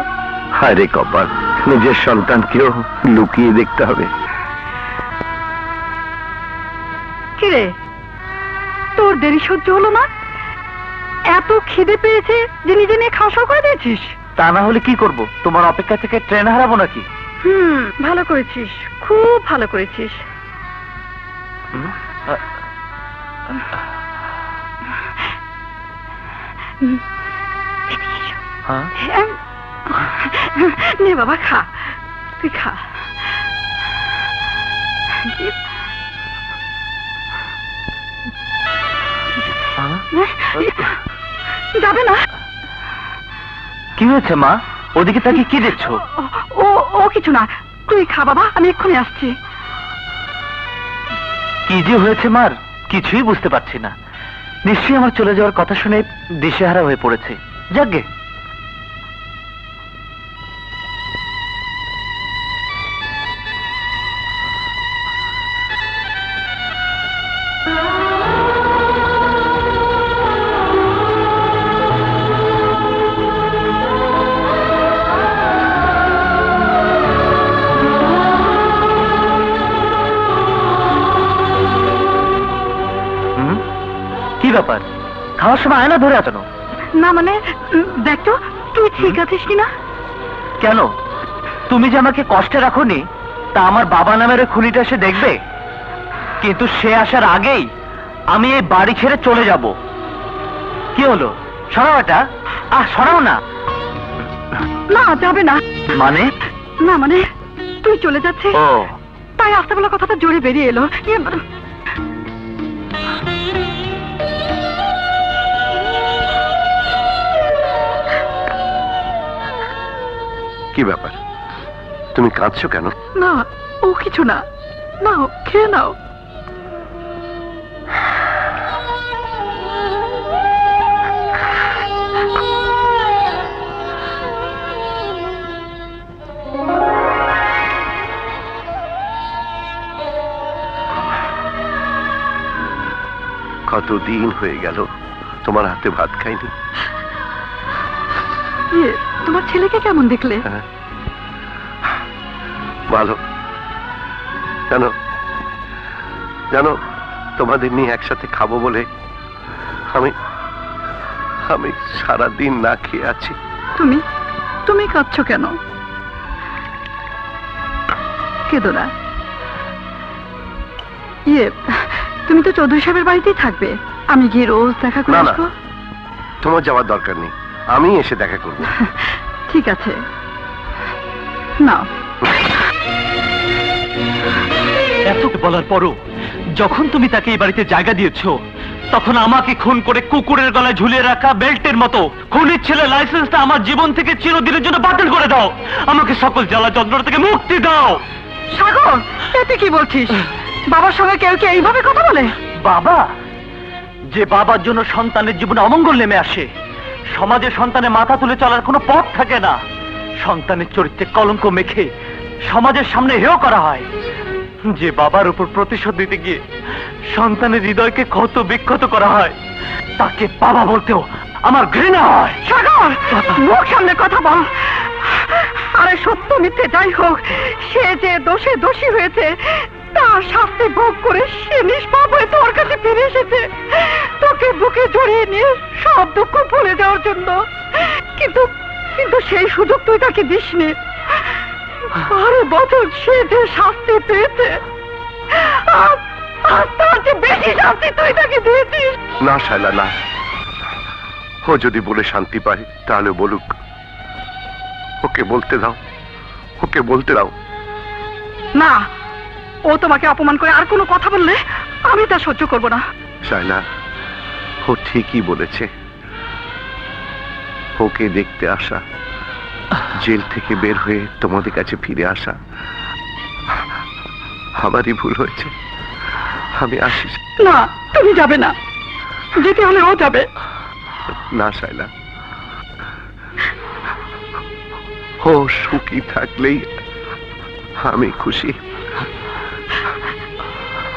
হায় রে কপাল, নিজের সন্তানকেও লুকিয়ে দেখতে হবে। কিরে, তোর দেরি সহ্য হলো না? এত খিদে পেয়েছে যে নিজে নিয়ে খাওয়া শুরু করে দিয়েছিস? তা না হলে কি করব? তোমার অপেক্ষা থেকে ট্রেন হারাবো নাকি? ভালো করেছিস, খুব ভালো করেছিস। হ্যাঁ, নে বাবা, খা, তুই খা। যাবে না? কি হয়েছে মা? ওদিকে তাকে কি দেখছো? ও ও কিছু না, তুই খা বাবা, আমি এক্ষুনি আসছি। কি যে হয়েছে মার কিছুই বুঝতে পারছি না। নিশ্চয়ই আমার চলে যাওয়ার কথা শুনে দিশেহারা হয়ে পড়েছে। যাকগে, কি ব্যাপার? খাওয়ার সময় আয়না ধরে আছো? না মানে, দেখ তো তুই ঠিক আছিস কিনা। কেন? তুমি যে আমাকে কষ্টে রাখোনি তা আমার বাবা নামের ওই খুনিটা এসে দেখবে, কিন্তু সে আসার আগেই আমি এই বাড়ি ছেড়ে চলে যাব। কি হলো? সরাও এটা। সরাও না। না, যাবে না। মানে? না মানে, তুই চলে যাচ্ছিস ও, তাই আস্তেবেলা কথাটা জোরে বেরিয়ে এলো। কি ব্যাপার, তুমি কাঁদছো কেন? না, ও কিছু না। নাও, খেয়ে নাও। কতদিন হয়ে গেল তোমার হাতে ভাত খাইনি। তোমার ছেলেকে কেমন দেখলে? ভালো। জানো জানো তোমাদের নিয়ে একসাথে খাবো বলে আমি আমি সারাদিন না খেয়ে আছি। তুমি তুমি কাঁদছো কেন? কেঁদো না। তুমি তো চৌধুরী সাহেবের বাড়িতেই থাকবে, আমি গিয়ে রোজ দেখা করে না, না। আসবো। তোমার যাওয়ার দরকার নেই, আমি এসে দেখা করব। ঠিক আছে, নাও। এত বলার পরও যখন তুমি তাকে এই বাড়িতে জায়গা দিয়েছো, তখন আমাকে খুন করে কুকুরের গলায় ঝুলিয়ে রাখা বেল্টের মতো খুনির ছেলে লাইসেন্সটা আমার জীবন থেকে চিরদিনের জন্য বাতিল করে দাও। আমাকে সকল জ্বালা যন্ত্রণা থেকে মুক্তি দাও। সাগর, এতে কি বলছিস? বাবার সঙ্গে কেউ কি এইভাবে কথা বলে? বাবা, যে বাবার জন্য সন্তানের জীবনে অমঙ্গল নেমে আসে, সমাজে সন্তানের মাথা তুলে চলার কোনো পথ থাকে না। সন্তানের চরিত্রে কলঙ্ক মেখে সমাজের সামনে হেয় করা হয়। যে বাবার উপর প্রতিশোধ দিতে গিয়ে সন্তানের হৃদয়কে ক্ষত বিক্ষত করা হয়, তাকে বাবা বলতেও আমার ঘৃণা হয়। সাগর, মুখ সামনে কথা বল। আরে সত্য মিথ্যে যাই হোক, সে যে দোষে দোষী হয়েছে তার শাস্তি ভোগ করে সে নিষ্পাপ হয়ে তোর কাছে ফিরে এসেছে তোকে বুকে জড়িয়ে নিয়ে সব দুঃখ ভুলে যাওয়ার জন্য। কিন্তু কিন্তু সেই সুযোগ তুই তাকে দিসনি। 12 বছর সে যে শাস্তি পেয়েছে আর তার যে বেশি শাস্তি তুই তাকে দিয়েছিস। না শায়লা, না। ও যদি বলে শান্তি পায় তাহলে বলুক। ওকে বলতে দাও, ওকে বলতে দাও। না, ও তোমাকে অপমান করে আর কোনো কথা বললে আমি তা সহ্য করব না। শায়লা, ও ঠিকই বলেছে। ওকে দেখতে আসা, জেল থেকে বের হয়ে তোমাদের কাছে ফিরে আসা আমারই ভুল হয়েছে। আমি আসি। না, তুমি যাবে না। যেতে হলে ও যাবে। না শায়লা, ও সুখী থাকলেই আমি খুশি।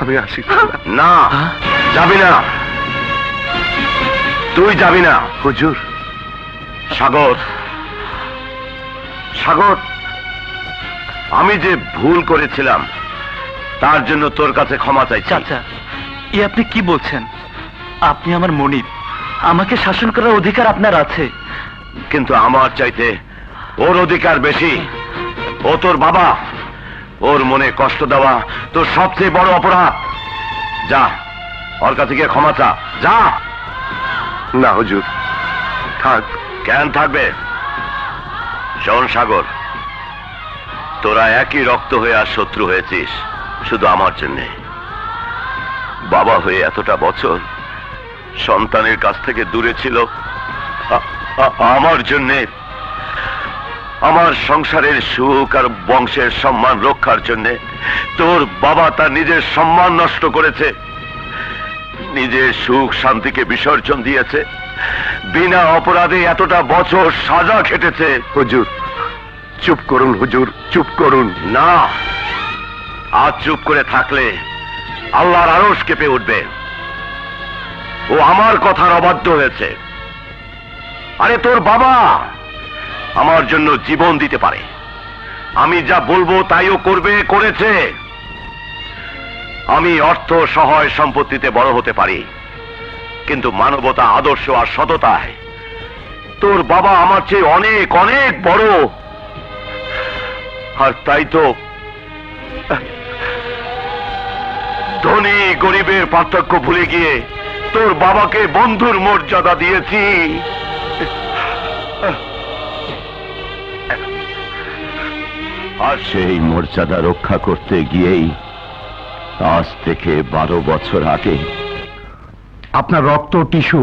আমি আসি। না, যাবি না, তুই যাবি না। হুজুর। সাগর, সাগর, আমি যে ভুল করেছিলাম তার জন্য তোর কাছে ক্ষমা চাইছি। চাচা, এ আপনি কি বলছেন? আপনি আমার মনিব, আমাকে শাসন করার অধিকার আপনার আছে। কিন্তু আমার চাইতে ওর অধিকার বেশি। ও তোর বাবা, ওর মনে কষ্ট দেওয়া তোর সবচেয়ে বড় অপরাধ। যা, ওর কাছে গিয়ে ক্ষমা চা, যা। না হুজুর, থাক। কেন থাকবে? শোন সাগর, তোরা একই রক্ত হয়ে আর শত্রু হয়েছিস শুধু আমার জন্যে। বাবা হয়ে এতটা বছর সন্তানের কাছ থেকে দূরে ছিল আমার জন্যে, আমার সংসারের সুখ আর বংশের সম্মান রক্ষার জন্যে। তোর বাবা তার নিজের সম্মান নষ্ট করেছে, নিজের সুখ শান্তিকে বিসর্জন দিয়েছে, বিনা অপরাধে এতটা বছর সাজা খেটেছে। হুজুর, চুপ করুন হুজুর, চুপ করুন। না, আজ চুপ করে থাকলে আল্লাহর আরশ কেঁপে উঠবে। ও আমার কথার অবাধ্য হয়েছে। আরে তোর বাবা আমার জন্য জীবন দিতে পারে, আমি যা বলবো তাইও করবে, করেছে। আমি অর্থ সহায় সম্পত্তিতে বড় হতে পারি, কিন্তু মানবতা, আদর্শ আর সততায় তোর বাবা আমার চেয়ে অনেক অনেক বড়। আর তাই তো ধনী গরিবের পার্থক্য ভুলে গিয়ে তোর বাবাকে বন্ধুর মর্যাদা দিয়েছি। আর সেই মর্যাদা রক্ষা করতে গিয়েই আজ থেকে 12 বছর আগে আপনার রক্ত টিস্যু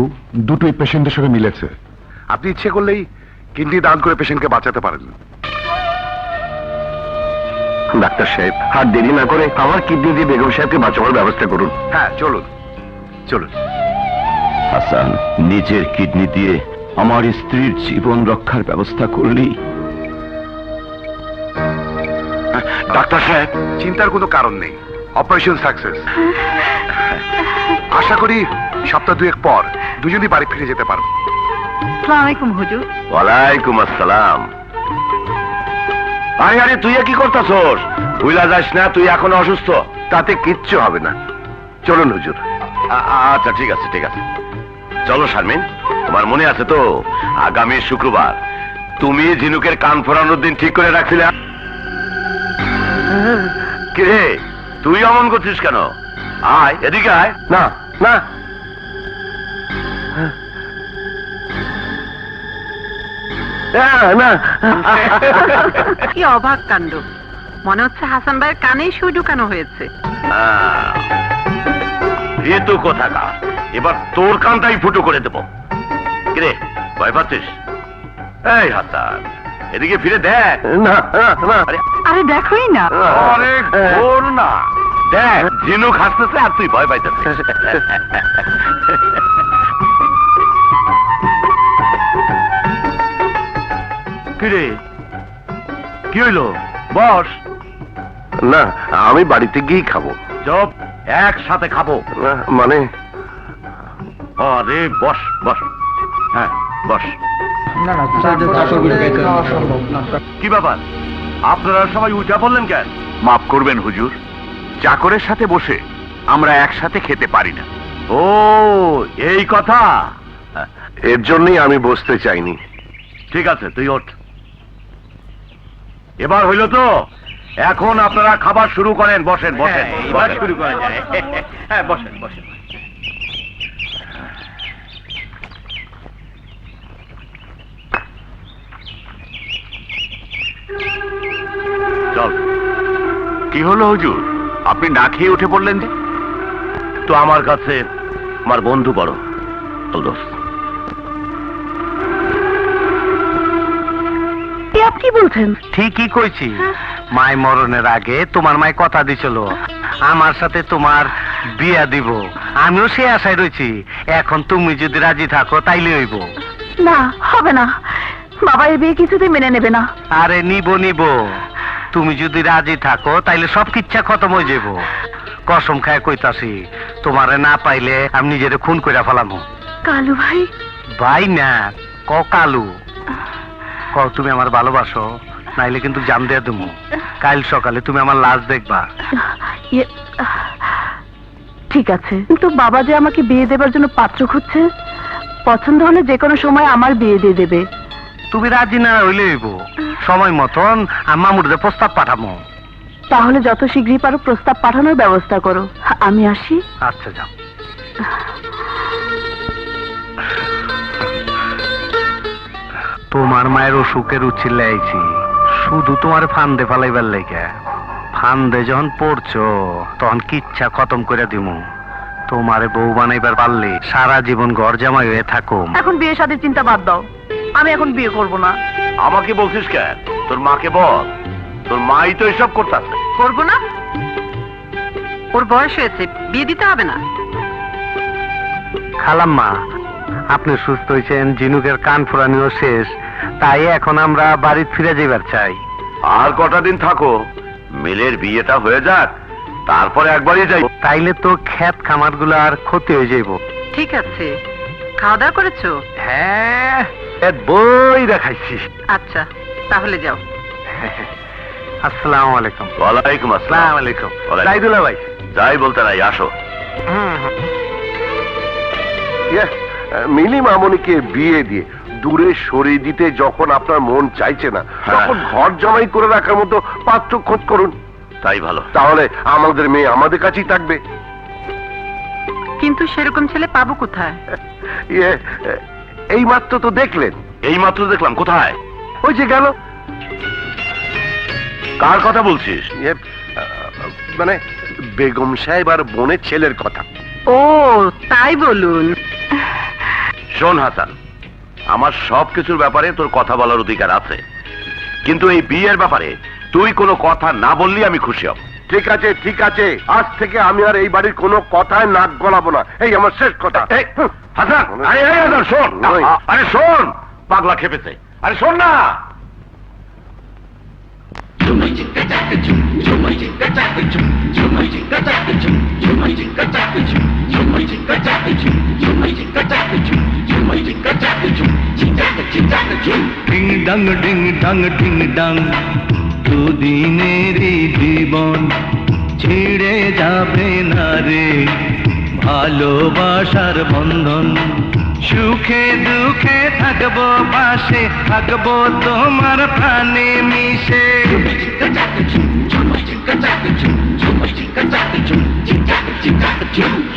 দুটোই পেশেন্টের সঙ্গে মিলেছে। আপনি ইচ্ছে করলেই কিডনি দান করে পেশেন্টকে বাঁচাতে পারেন। ডাক্তার সাহেব, আর দেরি না করে আমার কিডনি দিয়ে বেগম সাহেবকে বাঁচানোর ব্যবস্থা করুন। হ্যাঁ, চলুন চলুন। হাসান, নিজের কিডনি দিয়ে আমার স্ত্রীর জীবন রক্ষার ব্যবস্থা করলি। ডাক্তার সাহেব, চিন্তার কোনো কারণ নেই। Operation success. আশা করি সপ্তাহ 2 পর দুজনই বাড়ি ফিরে যেতে পারবো। আসসালামু আলাইকুম হুজুর। ওয়ালাইকুম আসসালাম। আরে আরে, তুই কি করতেছস? ভুলা যাস না, তুই এখন অসুস্থ। তাতে কিচ্ছু হবে না, চলুন হুজুর। আচ্ছা, ঠিক আছে ঠিক আছে, চলো। শারমিন, তোমার মনে আছে তো আগামী শুক্রবার তুমি ঝিনুকের কান ফোরানোর দিন ঠিক করে রাখছিলে? কে তুই অমন করছিস কেন? আয় এদিকে আয়। না না, না। কি অবাক কাণ্ড, মনে হচ্ছে হাসান ভাইয়ের কানেই সুই ঢুকানো হয়েছে। এ তো কথা না, এবার তোর কানটাই ফুটো করে দেবো। কিরে, ভয় পাচ্ছিস? এই হাসান, এদিকে ফিরে দেখ। না না, আরে দেখোই না। আরে ঘোর না, দেখ ঝিনুক হাসতেছে আর তুই ভয় পাইতেছিস। কিরে, কি হইলো? বস। না, আমি বাড়িতে গিয়েই খাবো। চপ, একসাথে খাবো। মানে? আরে বস বস। হ্যাঁ বস। কি ব্যাপার, আপনারা সবাই উঠা বললেন কেন? মাফ করবেন হুজুর, চাকরের সাথে বসে আমরা একসাথে খেতে পারি না। ও এই কথা। এর জন্যই আমি বসতে চাইনি। ঠিক আছে, তুই ওঠ। এবার হইল তো, এখন আপনারা খাবার শুরু করেন। বসেন বসেন, এবার বসেন। শুরু করা যায়। হ্যাঁ, বসেন বসেন। চল। কি হলো হুজুর, আপনি না খেয়ে উঠে পড়লেন যে? তো আমার কাছে আমার বন্ধু বড়। চল দোস্ত। আপনি বলছেন? ঠিকই কইছি। মাই মরণের আগে তোমার মাই কথা দিছিল আমার সাথে তোমার বিয়া দিব। আমিও সে আশায় রয়েছি। এখন তুমি যদি রাজি থাকো তাইলে হইব। না, হবে না। বাবা এই বিয়ে কিছুতেই মেনে নেবে না। আরে নিব নিব। তুমি যদি রাজি থাকো তাইলে সব কিচ্ছা খতম হয়ে যাব। কসম খায় কইতাছি, তোমারে না পাইলে আমি নিজেরে খুন কইরা ফেলামু। কালু ভাই। ভাই না, ক কালু। ক তুমি আমার ভালোবাসো, নাইলে কিন্তু জান দিয়ে দেবো। কাল সকালে তুমি আমার লাশ দেখবা। ঠিক আছে, কিন্তু বাবা যে আমাকে বিয়ে দেবার জন্য পাত্র খুঁজছে, পছন্দ হলে যে কোনো সময় আমার বিয়ে দিয়ে দেবে। তুমি রাজি না হইলে হইব। সময় মতন মামুরদের প্রস্তাব পাঠাবো। তাহলে যত শীঘ্রই পারো প্রস্তাব পাঠানোর ব্যবস্থা করো। আমি আসি। আচ্ছা যাও। তোমার মায়ের অসুখের উচ্ছিল আইছি, শুধু তোমার ফান্দে ফালাইবার লেগে। ফান্দে যখন পড়ছো তখন কিচ্ছা খতম করে দিমু। তোমারে বউ বানাইবার পারলে সারা জীবন ঘর জামাই হয়ে থাকো। এখন বিয়ে শাদীর চিন্তা বাদ দাও। আমি এখন বিয়ে করব না। আমাকে বলছিস কেন? তোর মাকে বল। তোর মাই তো এসব করতেছে। করবো না? ওর বয়স হয়েছে, বিয়ে দিতে হবে না। খালাম্মা, আপনি সুস্থ হয়েছেন, জিনুকের কান ফুরানিও শেষ, তাই এখন আমরা বাড়ি ফিরে যাইবার চাই। আর কটা দিন থাকো, মিলের বিয়েটা হয়ে যাক, তারপরে একবারই যাই। তাইলে তো ক্ষেত খামার গুলো আর ক্ষতি হয়ে যাইব। ঠিক আছে, খাওয়া দাওয়া করেছো? হ্যাঁ, বই দেখাইছি। আচ্ছা, তাহলে যাও। আসসালামু আলাইকুম। ওয়ালাইকুম আসসালাম। আসসালামু আলাইকুম। ওয়ালাইকুম। রাইদুল্লাহ ভাই। যাই বলতে নাই, আসো। মিলি মামনিকে বিয়ে দিয়ে দূরে সরিয়ে দিতে যখন আপনার মন চাইছে না, তখন ঘর জমাই করে রাখার মতো পাত্র খোঁজ করুন। তাই ভালো। তাহলে আমাদের মেয়ে আমাদের কাছেই থাকবে। কিন্তু সেরকম ছেলে পাবো কোথায়? এই মাত্র তো দেখলেন। এই মাত্র দেখলাম। কোথায়? ওই যে গেল। কার কথা বলছিস? মানে বেগম সাহেব আর বোনের ছেলের কথা। ও তাই বলুন। শোন হাসান, আমার সবকিছুর ব্যাপারে তোর কথা বলার অধিকার আছে, কিন্তু এই বিয়ের ব্যাপারে তুই কোনো কথা না বললি আমি খুশি হব। ঠিক আছে ঠিক আছে, আজ থেকে আমি আর এই বাড়ির কোনো কথায় নাক গলাবো না। এই আমার শেষ কথা। এই, হাসান, আরে এই হাসান, শোন। আরে শোন, পাগলা খেপেছে। আরে শোন না। ডিং ডাং ডিং ডাং ডিং ডাং, দুদিনেরই জীবন ছিঁড়ে যাবে না রে ভালোবাসার বন্ধন। সুখে দুঃখে থাকবো পাশে, থাকবো তোমার প্রাণে মিশে।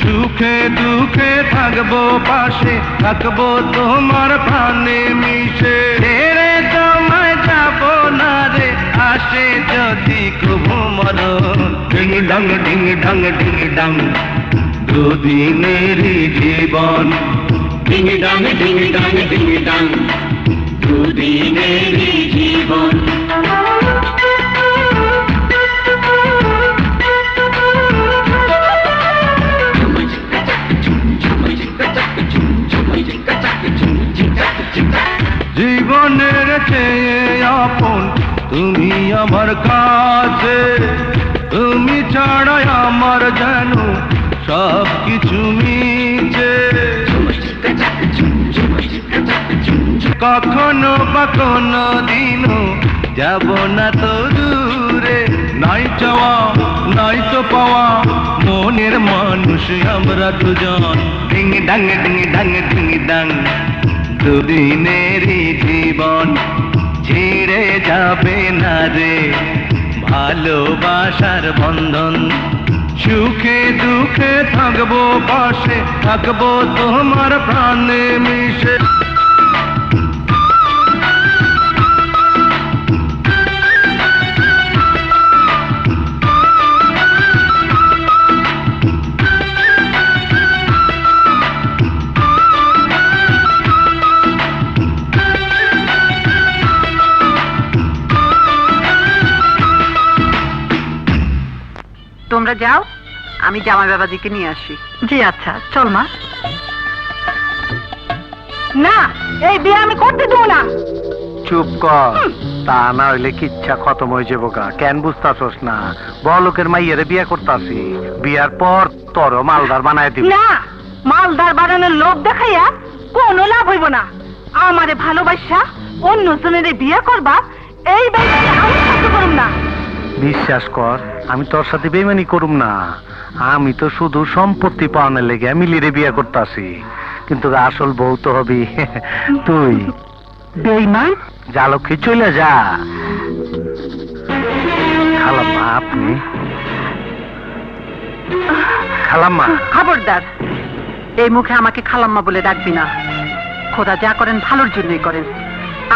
সুখে দুঃখে থাকবো পাশে, থাকবো তোমার প্রাণে মিশে। ছেড়ে তোমায় যাবো না রে, আসে যদি কবু মরণ। ডিং ডাং ডিং ডাং ডিং ডাং, দুদিনেরই জীবন। ডিং ডাং ডিং ডাং ডিং ডাং, দুদিনেরই জীবন। জীবনের চেয়ে আপন তুমি আমার কাছে, তুমি ছাড়াই আমার যেন সব কিছু মিছে। কখনো বা কোনো দিনও যাব না তো দূরে, নাই চাওয়া নাই তো পাওয়া, মনের মানুষ আমরা দুজন। ডিং ডাং ডিং ডাং ডিং ডাং, দুদিনেরই জীবন ছিঁড়ে যাবে না রে ভালোবাসার বন্ধন। সুখে দুঃখে থাকবো পাশে, থাকবো তোমার প্রাণে মিশে। তোমরা যাও, আমি জামাই বাবাজিকে নিয়ে আসি। জি আচ্ছা, চল মা। না, এই বিয়ে আমি করতে দেবো না। চুপ কর, তা না হইলে কিচ্ছা খতম হয়ে যাবো গা। কেন বুঝতাছস না? বড়লোকের মাইয়ারে বিয়ে করতাছি, বিয়ার পর তোর মালদার বানায় দিব। না, মালদার বানানোর লোভ দেখাইয়া কোনো লাভ হইব না। আমারে ভালোবাসা অন্য জনের বিয়ে করবা, এই বেইমানি আমি সহ্য করুম না। বিশ্বাস কর, আমি তোর সাথে বেইমানি করুম না। আমি তো শুধু সম্পত্তি পাওয়ানোর লেগে মিলিরে বিয়ে করতাছি, কিন্তু আসল বউ তো হবি তুই। বেইমান? যা লক্ষ্মী, চলে যা। খালাম্মা আপনি? খালাম্মা। খবরদার, এই মুখে আমাকে খালাম্মা বলে ডাকবি না। খোদা যা করেন ভালোর জন্যই করেন।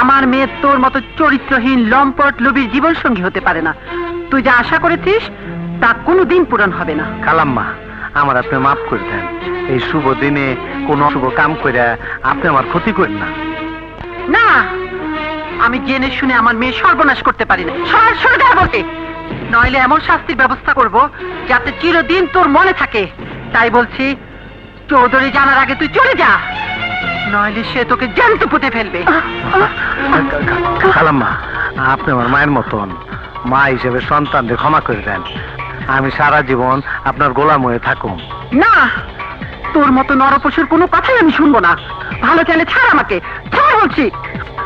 আমার মেয়ে তোর মতো চরিত্রহীন লম্পট লোভীর জীবন সঙ্গী হতে পারে না। তুই যা আশা করেছিস তা কোনোদিন পূরণ হবে না। খালাম্মা, আমার আপনি মাফ করে দেন। এই শুভ দিনে কোন শুভ কাম করে আপনি আমার ক্ষতি করেন না। না, আমি জেনে শুনে আমার মেয়ে সর্বনাশ করতে পারি না। সরাসরি বলতে, নইলে এমন শাস্তির ব্যবস্থা করব যাতে চিরদিন তোর মনে থাকে। তাই বলছি, চৌধুরী জানার আগে তুই চলে যা, নইলে সে তোকে জ্যান্ত পুঁতে ফেলবে। খালাম্মা, আপনি আমার মায়ের মতন, মা হিসেবে সন্তানদের ক্ষমা করে দেন। আমি সারা জীবন আপনার গোলাম হয়ে থাকুম। না, তোর মতো নরপশুর কোনো কথাই আমি শুনবো না। ভালো চাইলে ছাড় আমাকে, ছাড় বলছি।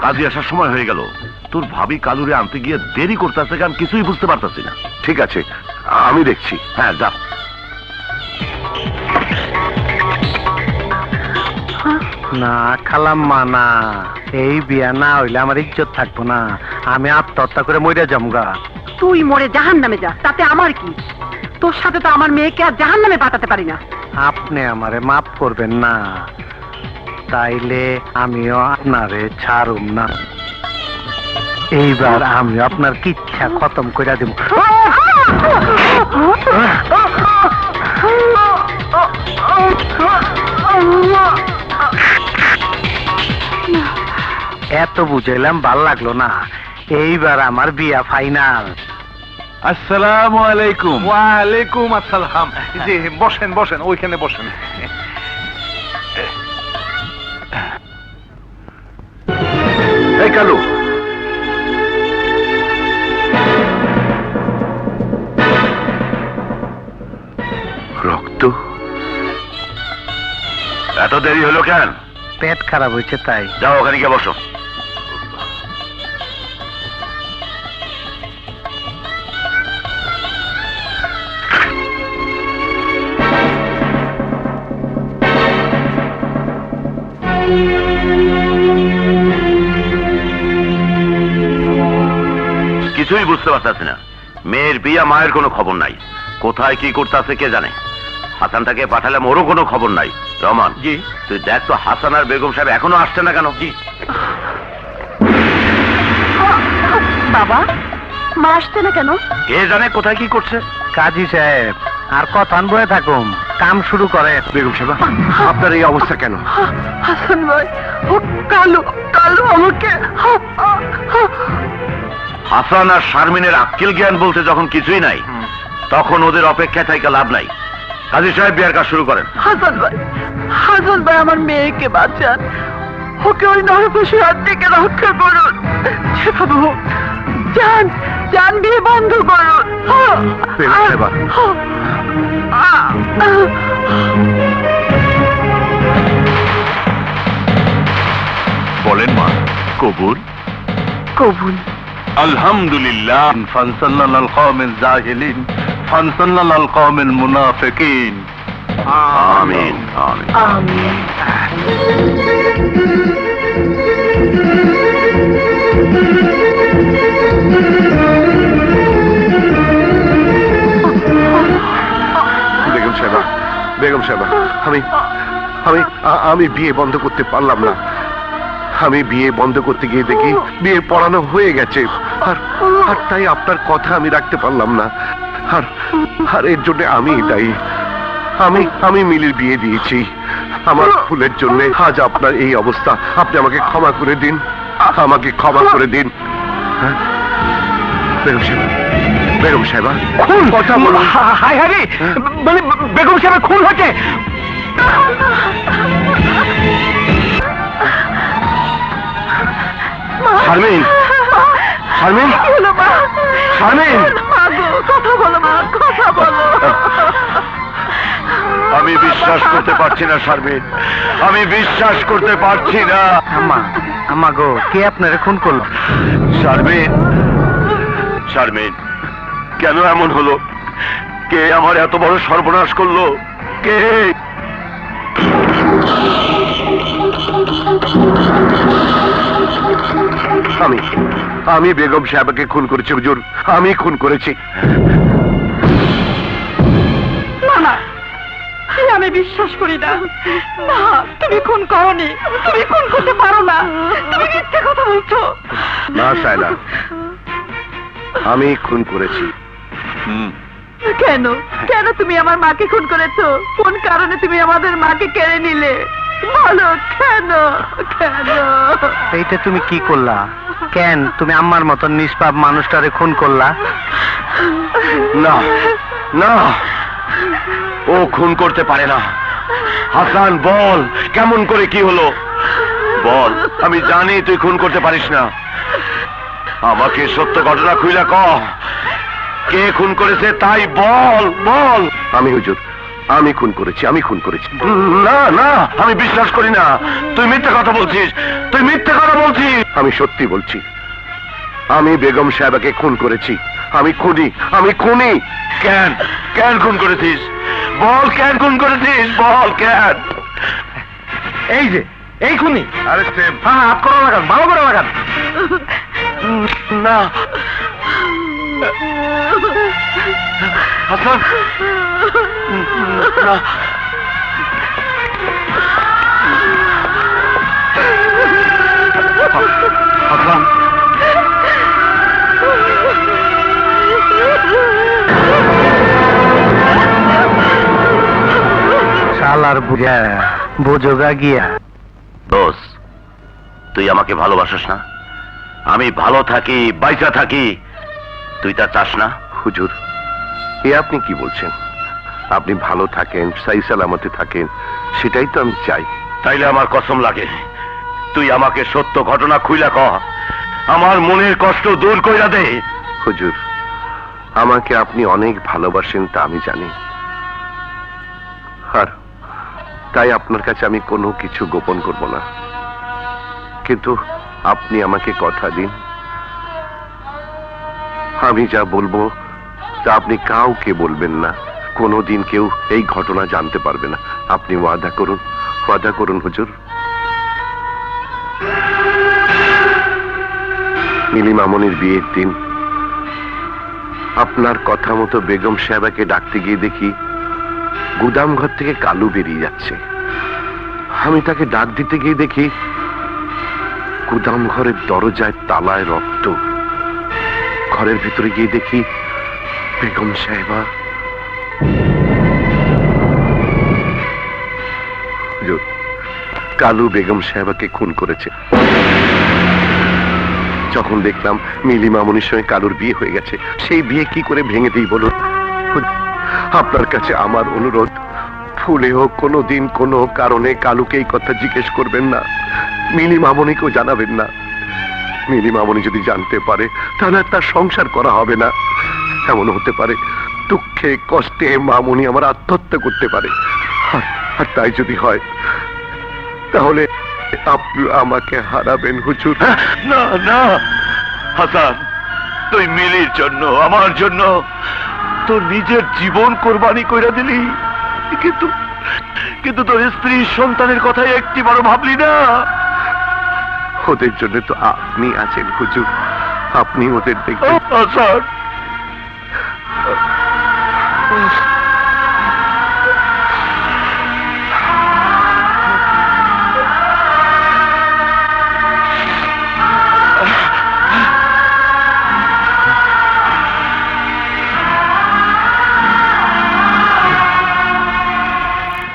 কাজে আসার সময় হয়ে গেল, তোর ভাবি কালুরে আনতে গিয়ে দেরি করতেছে, কারণ কিছুই বুঝতে পারতাছি না। ঠিক আছে, আমি দেখছি। হ্যাঁ, যা। না খালাম্মা, না, এই বিয়া না হইলে আমার ইজ্জত থাকবো না। আমি আত্মহত্যা করে মরে যামগা। তুই মরে জাহান্নামে যা, তাতে আমার কি? তোর সাথে তো আমার মেয়েকে আর জাহান্নামে পাঠাতে পারি না। আপনি আমারে মাফ করবেন না, তাইলে আমিও আপনারে ছাড়ুম না। এইবার আমি আপনার কিচ্ছা খতম করে দিব। এত বুঝাইলাম, ভাল লাগলো না। এইবার আমার বিয়া ফাইনাল। আসসালামু আলাইকুম। ওয়ালাইকুম আসসালাম। জি, বসেন বসেন, ওইখানে বসেন। এই কালু, রক্ত? এত দেরি হলো কেন? পেট খারাপ হয়েছে তাই। যাও, ওখানে গিয়ে বসো। কিছুই বুঝতে পারতাছি না। মেয়ের বিয়া, মায়ের কোনো খবর নাই। কোথায় কি করতেছে কে জানে। হাসানটাকে পাঠালাম, ওরও কোনো খবর নাই। রহমান, জি। তুই দেখ তো হাসান আর বেগম সাহেব এখনো আসছে না কেন? জি। বাবা, মা আসছে না কেন? কে জানে কোথায় কি করছে। কাজী সাহেব, আর কথা বয়ে থাকুম, কাম শুরু করে। বেগম সাহেব, আপনার এই অবস্থা কেন? হাসান ভাই, ও কালু, কালু আমাকে। হাসান আর শারমিনের আক্কেল জ্ঞান বলতে যখন কিছুই নাই, তখন ওদের অপেক্ষায় থেকে লাভ নাই। কাজী সাহেব, বিয়ার কাজ শুরু করেন। হাসান ভাই আমার মেয়েকে বাঁচান, ওকে ওই নরপশুর হাত থেকে রক্ষা করুন। যেভাবে হোক যান, যান, বিয়ে বন্ধ করুন। বেগম সাহেব, বলেন মা, কবুল? কবুল। আলহামদুলিল্লাহ ফানসাল্লাল কওমিল জাহিলিন ফানসাল্লাল কওমিল মুনাফিকিন আমিন আমিন বেগম সাহেবা আমি বিয়ে বন্ধ করতে পারলাম না। আমি বিয়ে বন্ধ করতে গিয়ে দেখি বিয়ে পড়ানো হয়ে গেছে, আর তাই আপনার কথা আমি রাখতে পারলাম না। আর এর জন্য আমি দায়ী। আমি মিলির বিয়ে দিয়েছি। আমার ভুলের জন্য আজ আপনার এই অবস্থা। আপনি আমাকে ক্ষমা করে দিন, আমাকে ক্ষমা করে দিন। হ্যাঁ? বেগম সাহেবা কথা বলুন। হায় হায় রে, মানে বেগম সাহেব খুন হচ্ছে। শারমিন, শারমিন, শারমিন, কথা বলো মা, কথা বলো। আমি বিশ্বাস করতে পারছি না শারমিন, আমি বিশ্বাস করতে পারছি না। আম্মা গো, কে আপনারে খুন করলো? শারমিন, শারমিন, কেন এমন হলো? কে আমার এত বড় সর্বনাশ করলো? কে? আমি বেগম সাহেবকে খুন করেছি হুজুর, আমি খুন করেছি। না না, আমি বিশ্বাস করি না। না, তুমি খুন করনি, তুমি খুন করতে পারো না, তুমি মিথ্যে কথা বলছো। না সায়লা, আমি খুন করেছি। কেন কেন তুমি আমার মাকে খুন করেছো? কোন কারণে তুমি আমাদের মাকে কেড়ে নিলে? বলো কেন কেন? এইটা তুমি কি করলা? কেন তুমি আম্মার মতন নিষ্পাপ মানুষটারে খুন করলা? না না, ও খুন করতে পারে না। হাসান বল, কেমন করে কি হলো বল। আমি জানি তুই খুন করতে পারিস না। আমাকে সত্য ঘটনা খুইলা কহ, কে খুন করেছে তাই বল বল। আমি হুজুর, আমি খুন করেছি, আমি খুন করেছি। না না, আমি বিশ্বাস করি না। তুই মিথ্যে কথা বলছিস, তুই মিথ্যে কথা বলছিস। আমি সত্যি বলছি, আমি বেগম সাহেবাকে খুন করেছি। আমি খুনি, আমি খুনি। কেন কেন খুন করেছিস বল, কেন খুন করেছিস বল, কেন? এই যে এই খুনি। আরে সেম, হ্যাঁ, হাত করা লাগান, ভালো করে লাগান। না হাসান, না। হাসান, শালার বুঝা বোঝোগা গিয়া। দোষ, তুই আমাকে ভালোবাসিস না? আমি ভালো থাকি, বাইচা থাকি, তুই তা চাস না? হুজুর, এ আপনি কি বলছেন? আপনি ভালো থাকেন, সাই সালামতে থাকেন, সেটাই তো আমি চাই। তাইলে আমার কসম লাগে, তুই আমাকে সত্য ঘটনা খুইলা কহ, আমার মনের কষ্ট দূর কইরা দে। হুজুর, আমাকে আপনি অনেক ভালোবাসেন তা আমি জানি, আর তাই আপনার কাছে আমি কোনো কিছু গোপন করব না। কিন্তু আপনি আমাকে কথা দিন, আমি যা বলবো তা আপনি কাউকে বলবেন না। কোনোদিন কেউ এই ঘটনা জানতে পারবে না। আপনি ওয়াদা করুন, ওয়াদা করুন হুজুর। মিলি মামনির বিয়ের দিন আপনার কথা মতো বেগম সাহেবাকে ডাকতে গিয়ে দেখি গুদাম ঘর থেকে কালু বেরিয়ে যাচ্ছে। আমি তাকে ডাক দিতে গিয়ে দেখি গুদাম ঘরের দরজায় তালায় রক্ত। ঘরের ভিতরে গিয়ে দেখি বেগম সাহেবা। হুজুর, কালু বেগম সাহেবাকে খুন করেছে। যখন দেখলাম মিলি মামনির সঙ্গে কালুর বিয়ে হয়ে গেছে, সেই বিয়ে কি করে ভেঙে দিই বলুন? আপনার কাছে আমার অনুরোধ, ভুলে হোক কোনোদিন কোনো কারণে কালুকে এই কথা জিজ্ঞেস করবেন না, মিলি মামনিকেও জানাবেন না। মিলি মামনি যদি জানতে পারে তাহলে আর তার সংসার করা হবে না। এমন হতে পারে দুঃখে কষ্টে মামনি আমার আত্মহত্যা করতে পারে। আর তাই যদি হয় তাহলে আপনি আমাকে হারাবেন হুজুর। না না হাসান, তুই মিলির জন্য, আমার জন্য তোর নিজের জীবন কোরবানি কইরা দিলি, কিন্তু কিন্তু তোর স্ত্রী সন্তানের কথাই একটিবারও ভাবলি না। ওদের জন্য তো আপনি আছেন হুজুর, আপনি ওদের দেখবেন। আসার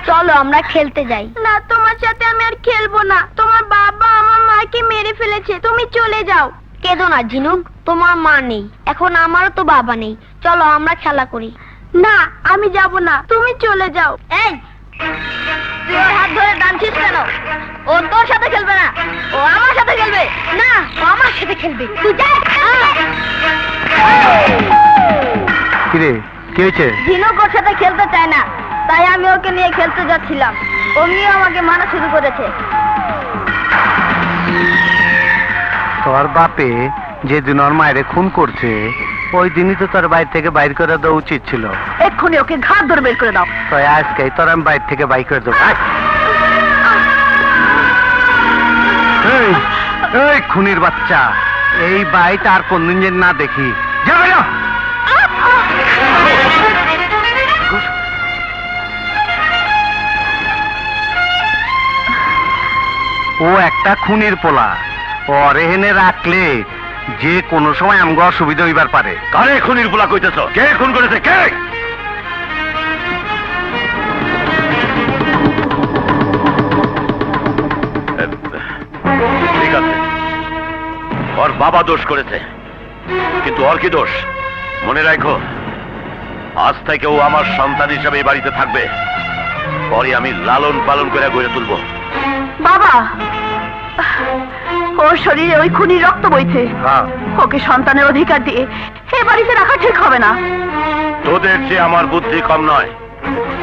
চলো আমরা খেলতে যাই। না, তোমার সাথে আমি আর খেলবো না। তোমার বাবা আমার মাকে মেরে ফেলেছে, তুমি চলে যাও। কেঁদো না ঝিনুক, তোমার মা নেই, এখন আমারও তো বাবা নেই। চলো আমরা খেলা করি। না, আমি যাব না, তুমি চলে যাও। এই, তুই ওর হাত ধরে টানছিস কেন? ও তোর সাথে খেলবে না, ও আমার সাথে খেলবে। না, ও আমার সাথে খেলবে। তুই যা। কিরে কি হয়েছে? ঝিনুক ওর সাথে খেলতে চায় না, তাই আমি ওকে নিয়ে খেলতে যাচ্ছিলাম। অমনিও আমাকে মানা শুরু করেছে। তোর বাপে যেদিন ওর মায়েরে খুন করছে ওই দিনই তো তোর বাইর থেকে বাইর করে দেওয়া উচিত ছিল। এক্ষুনি ওকে ঘাট ধরে বের করে দাও। তো আজকে তোর আমি বাইর থেকে বাইর করে দেবো। আয়। এই, এই খুনির বাচ্চা, এই বাইট আর কোনদিন যেন না দেখি। যাবে না। ও একটা খুনির পোলা, ওরে হেনে রাখলে যে কোনো সময় আমগো অসুবিধা হইবার পারে। কারে খুনির পোলা কইতেছ? কে খুন করেছে? কে? ঠিক আছে, ওর বাবা দোষ করেছে, কিন্তু ওর কি দোষ? মনে রাখো, আজ থেকে ও আমার সন্তান হিসাবে এই বাড়িতে থাকবে। পরে আমি লালন পালন করে গড়ে তুলবো। বাবা, ওর শরীরে ওই খুনির রক্ত বইছে। ওকে সন্তানের অধিকার দিয়ে এ বাড়িতে রাখা ঠিক হবে না। তোদের চেয়ে আমার বুদ্ধি কম নয়,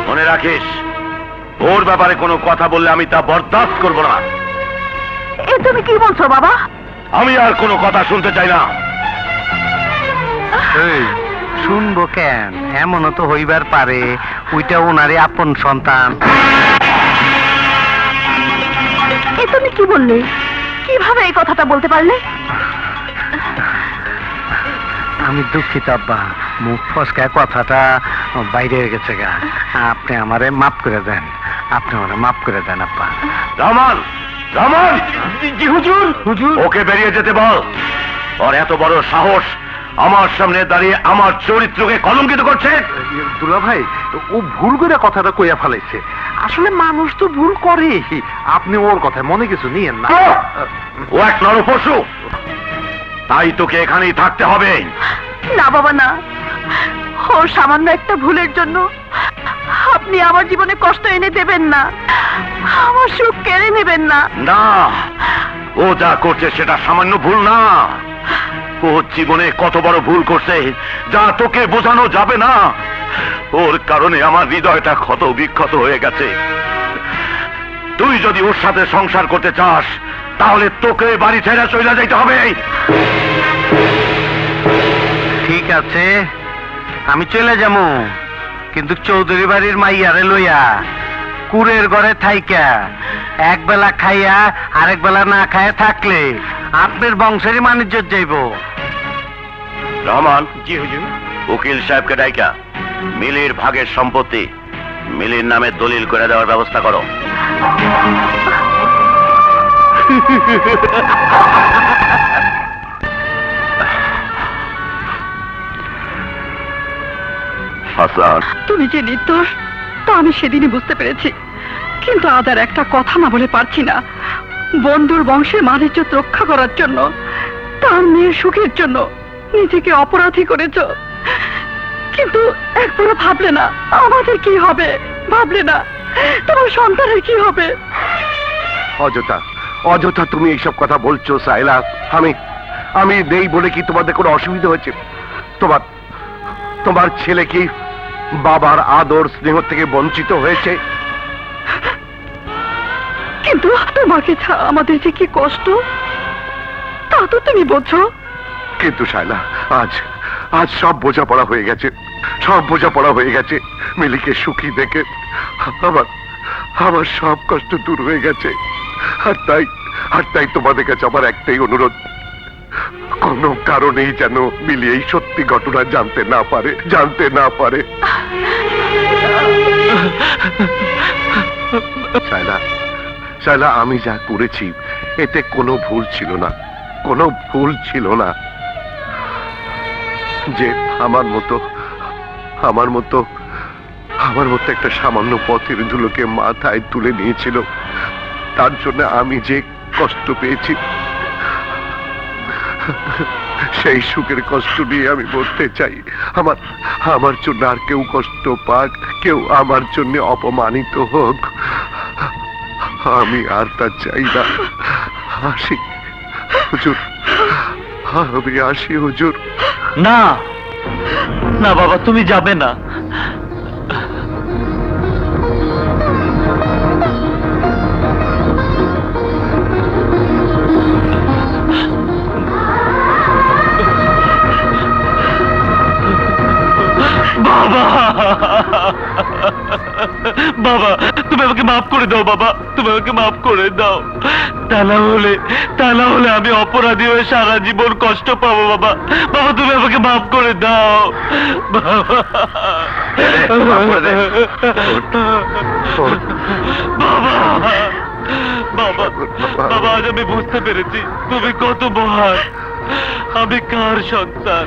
মনে রাখিস। ওর ব্যাপারে কোনো কথা বললে আমি তা বরদাস্ত করব না। এ তুমি কি বলছো বাবা? আমি আর কোনো কথা শুনতে চাই না। এই, শুনবো কেন? এমনও তো হইবার পারে ওইটা ওনারই আপন সন্তান। এ তুমি কি বললে? কিভাবে এই কথাটা বলতে পারলে? আমি দুঃখিত আব্বা, মুখ ফসকায় কথাটা বাইরে গেছে গা। আপনি আমারে মাফ করে দেন, আপনি আমারে মাফ করে দেন আব্বা। রহমান, রহমান! জি হুজুর। হুজুর, ওকে বেরিয়ে যেতে বল। ওর এত বড় সাহস আমার সামনে দাঁড়িয়ে আমার চরিত্রকে কলঙ্কিত করছে। দুলা ভাই, ও ভুল করে কথাটা কইয়া ফেলাইছে। আসলে মানুষ তো ভুল করে, আপনি ওর কথায় মনে কিছু নিয়েন না। ও এক নরপশু, তাই তোকে এখানেই থাকতে হবে। না বাবা না, ওর সামান্য একটা ভুলের জন্য আপনি আমার জীবনে কষ্ট এনে দেবেন না, আমার সুখ কেড়ে নেবেন না। না, ও যা করছে সেটা সামান্য ভুল না। ও জীবনে কত বড় ভুল করছে যা তোকে বোঝানো যাবে না। ওর কারণে আমার হৃদয়টা ক্ষত বিক্ষত হয়ে গেছে। তুই যদি ওর সাথে সংসার করতে চাস তাহলে তোকে বাড়ি ছেড়ে চলে যাইতে হবে। ঠিক আছে, আমি চলে যাবো, কিন্তু চৌধুরী বাড়ির মাইয়ারে লইয়া কুরের ঘরে থাইকা এক বেলা খাইয়া আরেক বেলা না খাইয়া থাকলে আপনার বংশেরই মানিজ্য যাইব। রহমান। জি হুজুর। উকিল সাহেবকে ডাইকা মিলির ভাগের সম্পত্তি মিলির নামে দলিল করে দেওয়ার ব্যবস্থা করো। হাসান, তুমি যে নির্দোষ তা আমি সেদিনই বুঝতে পেরেছি, কিন্তু আজ আর একটা কথা না বলে পারছি না। বন্ধুর বংশের মানিজ্যত রক্ষা করার জন্য, তার মেয়ের সুখের জন্য নিজেকে অপরাধী করেছ, কিন্তু একবারও ভাবলে না আমাদের কি হবে, ভাবলে না তোমার সন্তানের কি হবে। অযথা অযথা তুমি এইসব কথা বলছো সাইলা। আমি নেই বলে কি তোমাদের কোনো অসুবিধা হয়েছে? তোমার ছেলে কি বাবার আদর স্নেহ থেকে বঞ্চিত হয়েছে? কিন্তু তোমাকে ছাড়া আমাদের যে কি কষ্ট তা তো তুমি বোঝো। কিন্তু শায়লা, আজ আজ সব বোঝাপড়া হয়ে গেছে, সব বোঝাপড়া হয়ে গেছে। মিলিকে সুখী দেখে আমার আমার সব কষ্ট দূর হয়ে গেছে। আর তাই তোমাদের কাছে আমার একটাই অনুরোধ, কোনো কারণেই যেন মিলি এই সত্যি ঘটনা জানতে না পারে। শায়লা, আমি যা করেছি এতে কোনো ভুল ছিল না, যে আমার মতো একটা সামান্য পথের ধুলোকে মাথায় তুলে নিয়েছিল, তার জন্য আমি যে কষ্ট পেয়েছি, সেই সুখের কষ্ট নিয়ে আমি বলতে চাই। আমার জন্য আর কেউ কষ্ট পাক, কেউ আমার জন্য অপমানিত হোক, আমি আর তা চাই না। আসি হুজুর, আমি আসি হুজুর। না না বাবা, তুমি যাবে না। বাবা, বাবা তুমি আমাকে মাফ করে দাও, বাবা তুমি আমাকে মাফ করে দাও। তা না হলে আমি অপরাধী হয়ে সারা জীবন কষ্ট পাবো। বাবা, বাবা তুমি আমাকে মাফ করে দাও। বাবা, বাবা, বাবা আজ আমি বুঝতে পেরেছি তুমি কত মহান, আমি কার সন্তান।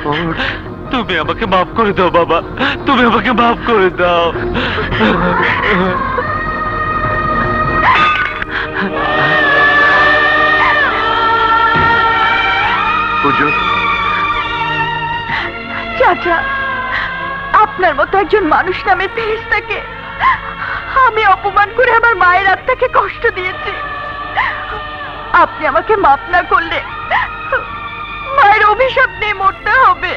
তুমি আমাকে মাফ করে দাও বাবা, তুমি আমাকে মাফ করে দাও। হুজুর, চাচা, আপনার মতো একজন মানুষ নামে ফেরেশতাকে আমি অপমান করে আমার মায়ের আত্মাকে কষ্ট দিয়েছি। আপনি আমাকে মাফ না করলে মায়ের অভিশাপ নিয়ে মরতে হবে।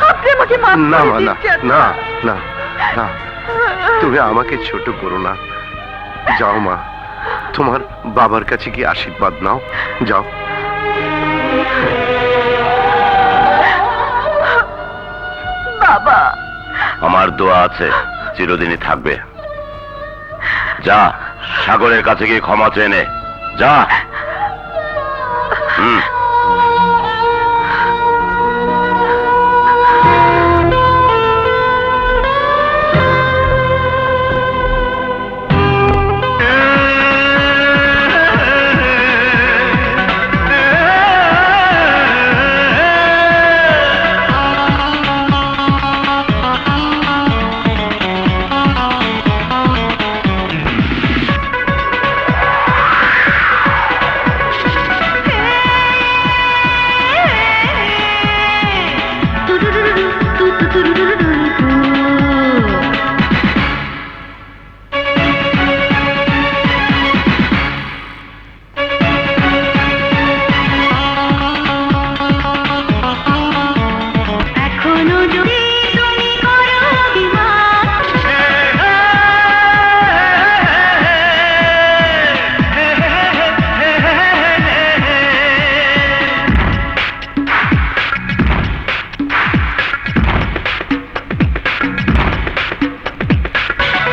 আপনি আমাকে মাফ না করে দিন, না চাচা। না না না, তুমি আমাকে ছোট করো না। যাও মা, তোমার বাবার কাছে কি আশীর্বাদ নাও, যাও। বাবা, আমার দোয়া আছে, চিরদিনই থাকবে। যা সাগরের কাছে গিয়ে ক্ষমা চেয়ে নে, যা।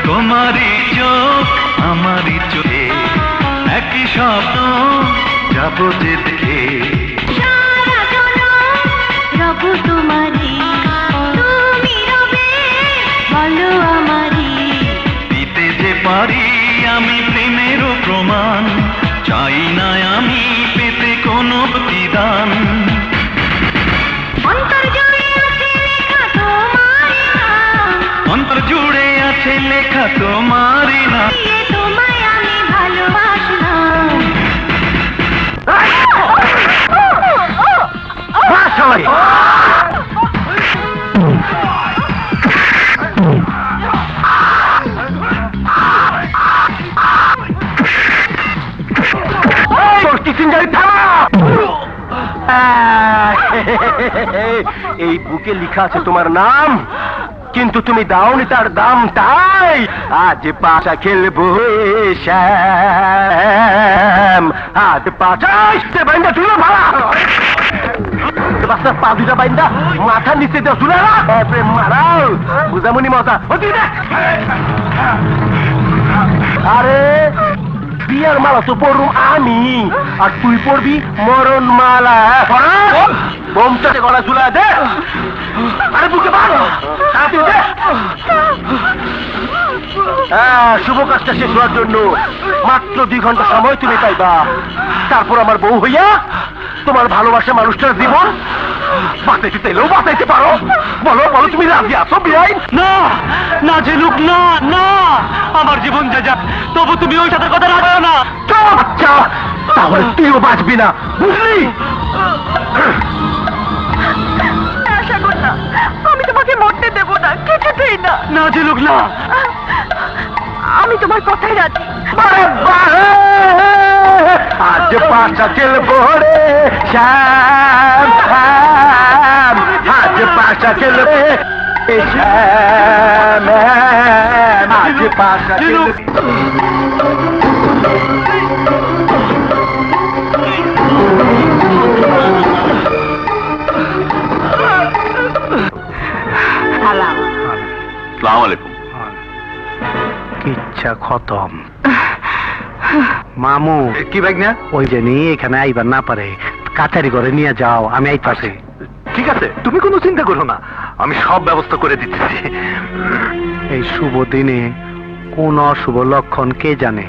তোমারই চোখ আমারই চোখে একই স্বপ্ন যাব যে দেখে। রব তোমারি, তুমি রবে বলো আমারি। দিতে যে পারি আমি প্রেমেরও প্রমাণ, চাই না আমি পেতে কোনো প্রতিদান। অন্তর জুড়ে আছে লেখা তোমারি নাম, অন্তর জুড়ে আছে লেখা তোমারই নাম। দিয়ে তোমায় আমি ভালোবাসলাম। এই বুকে লেখা আছে তোমার নাম, কিন্তু তুমি দাওনি তার দামটাই। আজ পাশা খেলবো শ্যাম, আজ পাশা তুলো ভাড়া। রাস্তার পা দুটা বাইন্দা মাথা নিচে দেওয়া শুনে মারাও বুঝামনি মজা আরে বিয়ার মালা তো পড়ুম আমি, আর তুই পড়বি মরণ মালা। বোমটাতে গলা ঝুলা দে, আরে বুকে পারো শুভ কাজটা শেষ হওয়ার জন্য মাত্র 2 ঘন্টা সময় তুমি পাইবা। তারপর আমার বউ হইয়া তোমার ভালোবাসা মানুষটার জীবন বাঁচাইতে চাইলেও বাঁচাইতে পারো। বলো বলো তুমি রাজি আছো বিয়াই? না না ঝিনুক, না না, আমার জীবন যা যাক, তবু তুমি ওই সাথে কথা রাখো না। আচ্ছা তাহলে তুইও বাঁচবি না, বুঝলি? আশা কর না, আমি তোমাকে মরতে দেব না, কিছুতেই না। না ঝিনুক, না। আমি তোমার কথাই রাজি। আজ পাশা খেলবো রে শ্যাম, আজ পাশা খেলবে শ্যাম, আজ পাশা খেলবে। আসসালামু আলাইকুম। কিচ্ছা খতম। মামু কি বাইক না ওই জানি এখানে আইবার না পারে, কাছারি করে নিয়ে যাও, আমি আইতাছি। ঠিক আছে, তুমি কোনো চিন্তা করো না, আমি সব ব্যবস্থা করে দিতেছি। এই শুভ দিনে কোন অশুভ লক্ষণ কে জানে।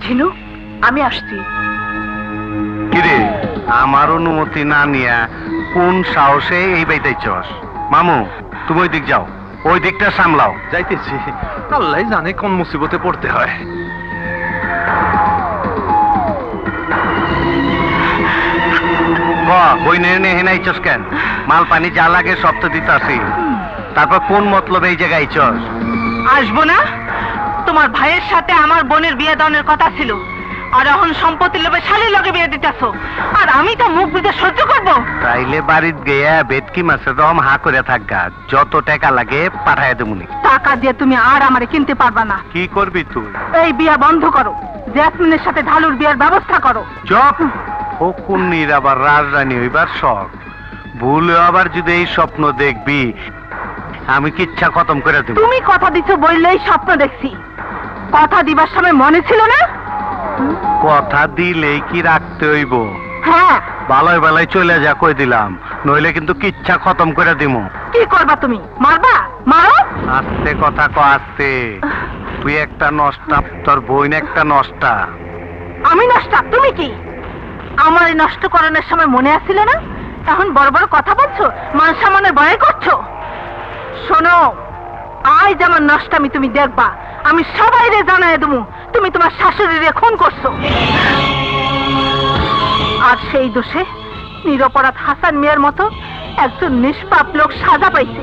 ঝিনু, আমি আসছি। কিরে, আমার অনুমতি না নিয়া কোন সাহসে এই বাইতাইছস? মামু তুমি ওই দিক যাও, ওই দিকটা সামলাও। যাইতেছি, আল্লাহ জানে কোন মুসিবতে পড়তে হয়। বই নিয়ে হেনাইছস কেন? মাল পানি যা লাগে সব তো দিতাছি। তারপর কোন মতলবে এই জায়গায় আইছস? আসবো না? তোমার ভাইয়ের সাথে আমার বোনের বিয়ে দেওয়ার কথা ছিল, আর এখন সম্পত্তির লোভে শালীর লগে বিয়ে দিতেছো, আর আমি তো মুখ বুঝে সহ্য করবো? তাইলে বাড়িত গিয়া বেদকি মাছের দম হা করে থাকগা, যত টাকা লাগে পাঠায় দেবুনি। টাকা দিয়ে তুমি আর আমারে কিনতে পারবা না। কি করবি তুই? এই বিয়া বন্ধ করো, জেসমিনের সাথে ঢালুর বিয়ার ব্যবস্থা করো। চপ। ফকুন্নির আবার রাজরানী হইবার শখ, ভুলে আবার যদি এই স্বপ্ন দেখবি, আমি কিচ্ছা খতম করে দেব। তুমি কথা দিচ্ছ বললেই স্বপ্ন দেখছি, কথা দিবার সময় মনে ছিল না? কথা দিলেই কি রাখতে হইব? হ্যাঁ। বালাই বালাই চলে যা কই দিলাম, নইলে কিন্তু কিচ্ছা খতম করে দিমু। কি করবা তুমি? মারবা? মারো। আস্তে কথা ক, আস্তে। তুই একটা নষ্টা, তোর বোন একটা নষ্টা। আমি নষ্ট? তুমি কি আমার এই নষ্ট করানোর সময় মনে আসছিল না? এখন বড় বড় কথা বলছো, মান সম্মানের ভয় করছো। শোনো, আজ আমার নষ্টামি তুমি দেখবা, আমি সবাইরে জানাই দেবো তুমি তোমার শাশুড়িরে খুন করছো। আর সেই দোষে নিরপরাধ হাসান মিয়ার মতো একজন নিষ্পাপ লোক সাজা পাইছে।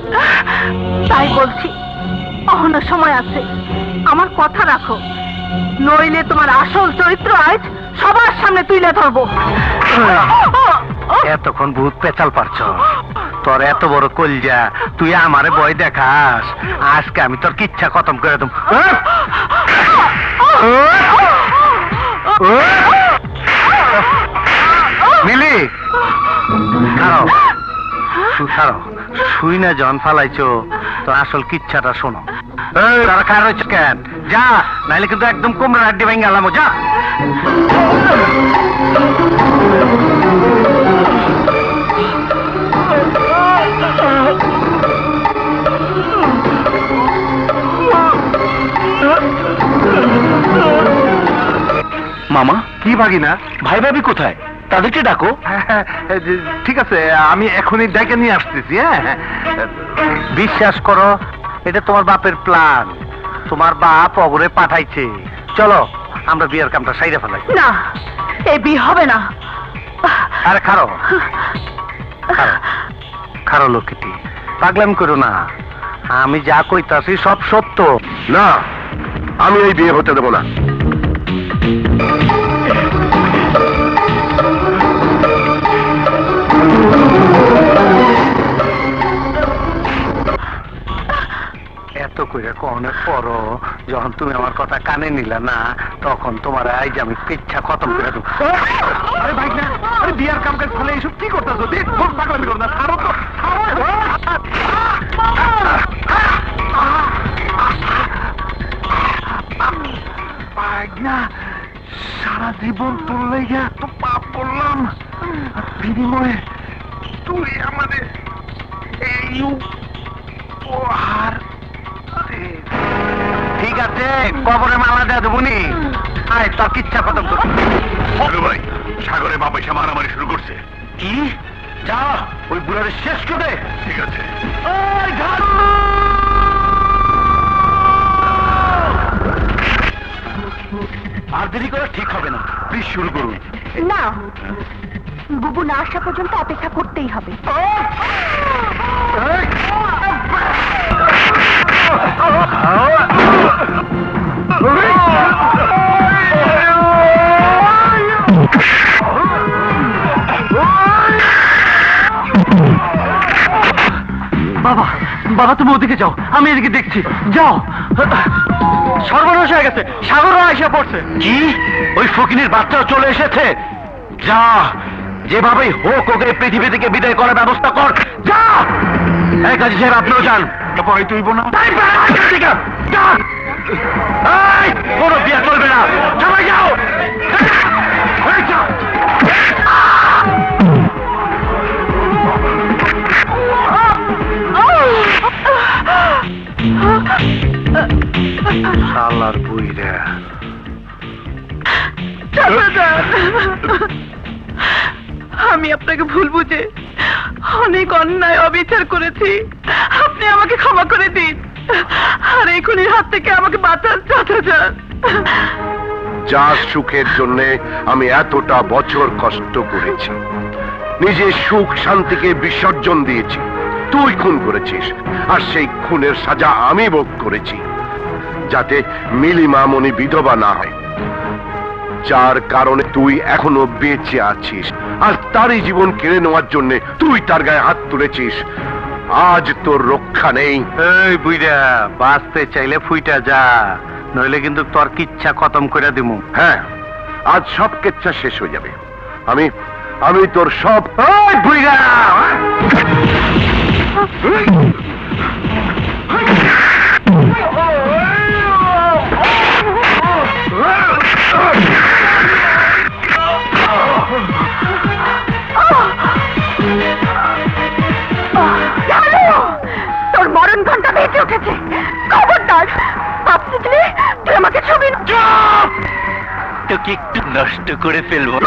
তাই বলছি, অহনো সময় আছে, আমার কথা রাখো, নইলে তোমার আসল চরিত্র আজ সবার সামনে তুলে ধরবো। এতক্ষণ ভূত পেঁচাল পারছ, তোর এত বড় কলজা, তুই আমারে ভয় দেখাস? আজকে আমি তোর কিচ্ছা খতম করে দেব। মিলি খাও, খাও, শুই না জন ফালাইছো, তোর আসল কিচ্ছাটা শোনো। তারা খারাপ হয়েছে কেন? যা, নাইলে কিন্তু একদম কোমরা হাড্ডি ভেঙে গেলাম। যা। মামা কি ভাগিনা? ভাই ভাবি কোথায়? তাদেরকে ডাকো। ঠিক আছে, আমি এখনই ডেকে নিয়ে আসতেছি। হ্যাঁ, বিশ্বাস করো, এটা তোমার বাপের প্ল্যান। তোমার বাপ অগরে পাঠাইছে। চলো আমরা বিয়ের কামটা সাইরে ফেলাই। না, এই বিয়ে হবে না। আরে খারো খারো খারো লোকটি, পাগলাম করো না। আমি যা কইতাছি সব সত্য। না, আমি এই বিয়ে হতে দেব না। মনে পড়ো যখন তুমি আমার কথা কানে নিলে না, তখন তোমার আইজ আমি পিচ্ছা খতম করে দেবো। আরে ভাই না, আরে বিয়ার কাম কাজ ফেলে এইসব কি করতেছো? দেখ পাগলামি করো না, ছাড়ো তো, না সারা জীবন তোর লেগে এত পাপ করলাম, বিনিময়ে তুই আমাদের এই উপহার দে। ঠিক আছে, কবরে মালা দেওয়া দেবো নি। আয় তোর কিচ্ছা খতম কর। ভাই সাগরে বাবা এসে মারামারি শুরু করছে। কি? যা ওই বুড়ারে শেষ করে। ঠিক আছে। আর দেরি করা ঠিক হবে না, প্লিজ শুরু করুন। না, বুবু না আসা পর্যন্ত অপেক্ষা করতেই হবে। বাবা, বাবা তুমি ওদিকে যাও, আমি এদিকে দেখছি। যাও। সর্বনাশ হয়ে গেছে, সাগরও আইসা পড়ছে। কি? ওই ফকিনের বাচ্চাও চলে এসেছে? যা, যেভাবেই হোক ওকে পৃথিবী থেকে বিদায় করার ব্যবস্থা কর। যা। এই কাজী সাহেব, আপনিও যান। ভয় তুইব না? কোনো বিয়া চলবে না, সবাই যাও। এই যাও। শালার বুইরা। আমি আপনাকে ভুল বুঝে অনেক অন্যায় অবিচার করেছি, আপনি আমাকে ক্ষমা করে দিন, আর এই খুনির হাত থেকে আমাকে বাঁচান চাচা। যার সুখের জন্য আমি এতটা বছর কষ্ট করেছি, নিজের সুখ শান্তিকে বিসর্জন দিয়েছি, তুই খুন করেছিস, আর সেই খুনের সাজা আমি ভোগ করেছি, যাতে মিলি মামনি বিধবা না হয়। যার কারণে তুই এখনো বেঁচে আছিস, আর তারই জীবন কেড়ে নেওয়ার জন্য তুই তার গায়ে হাত তুলেছিস। আজ তোর রক্ষা নেই। এই বুইরা, বাঁচতে চাইলে ফুইটা যা, নইলে কিন্তু তোর কিচ্ছা খতম করে দিমু। হ্যাঁ, আজ সব কেচ্ছা শেষ হয়ে যাবে। আমি তোর সব। এই বুইড়া! তোর মরণ ঘন্টা বেঁচে উঠেছে। খবরদার, ভাবছি তুই আমাকে ছবি। তোকে একটু নষ্ট করে ফেলবো।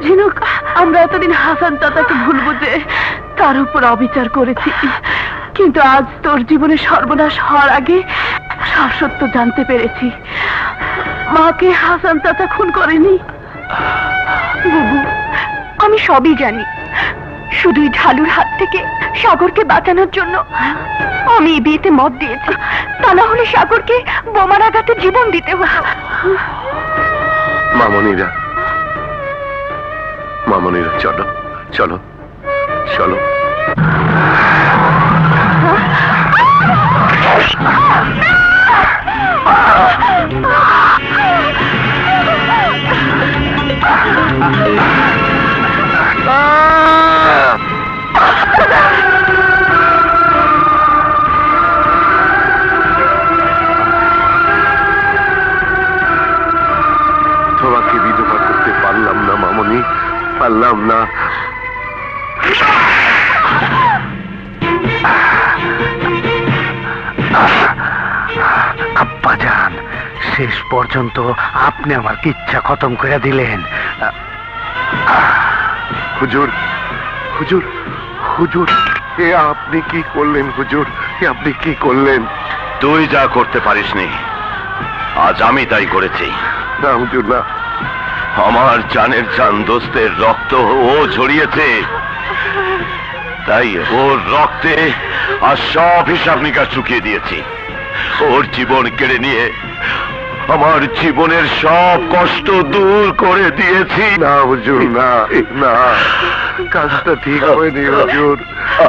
ঝিনুক, আমরা এতদিন হাসান চাচাকে ভুল বুঝে তার উপর অবিচার করেছি, কিন্তু আজ তোর জীবনে সর্বনাশ হওয়ার আগে সব সত্য জানতে পেরেছি। মাকে হাসান চাচা খুন করেনি। বুবু, আমি সবই জানি, শুধুই ঢালুর হাত থেকে সাগরকে বাঁচানোর জন্য আমি এই বিয়েতে মত দিয়েছি, তা না হলে সাগরকে বোমার আঘাতে জীবন দিতে হতো। মামনিরা, মামনিরা, চলো চলো চলো। তোমাকে বিধবা করতে পারলাম না মামনি, পারলাম না। আব্বাজান, শেষ পর্যন্ত আপনি আমার ইচ্ছা খতম করে দিলেন। হুজুর, হুজুর, হুজুর, এ আপনি কি করলেন হুজুর? এ আপনি কি করলেন? তুই যা করতে পারিসনি, আজ আমি তাই করেছি। না হুজুর না। আমার জানের জান দোস্তের রক্ত ও ঝরিয়েছে, তাই ওর রক্তে আর সব হিসাব নিকাশ চুকিয়ে দিয়েছি। ওর জীবন কেড়ে নিয়ে আমার জীবনের সব কষ্ট দূর করে দিয়েছি। না হুজুর না, না, কাজটা ঠিক হয়নি হুজুর,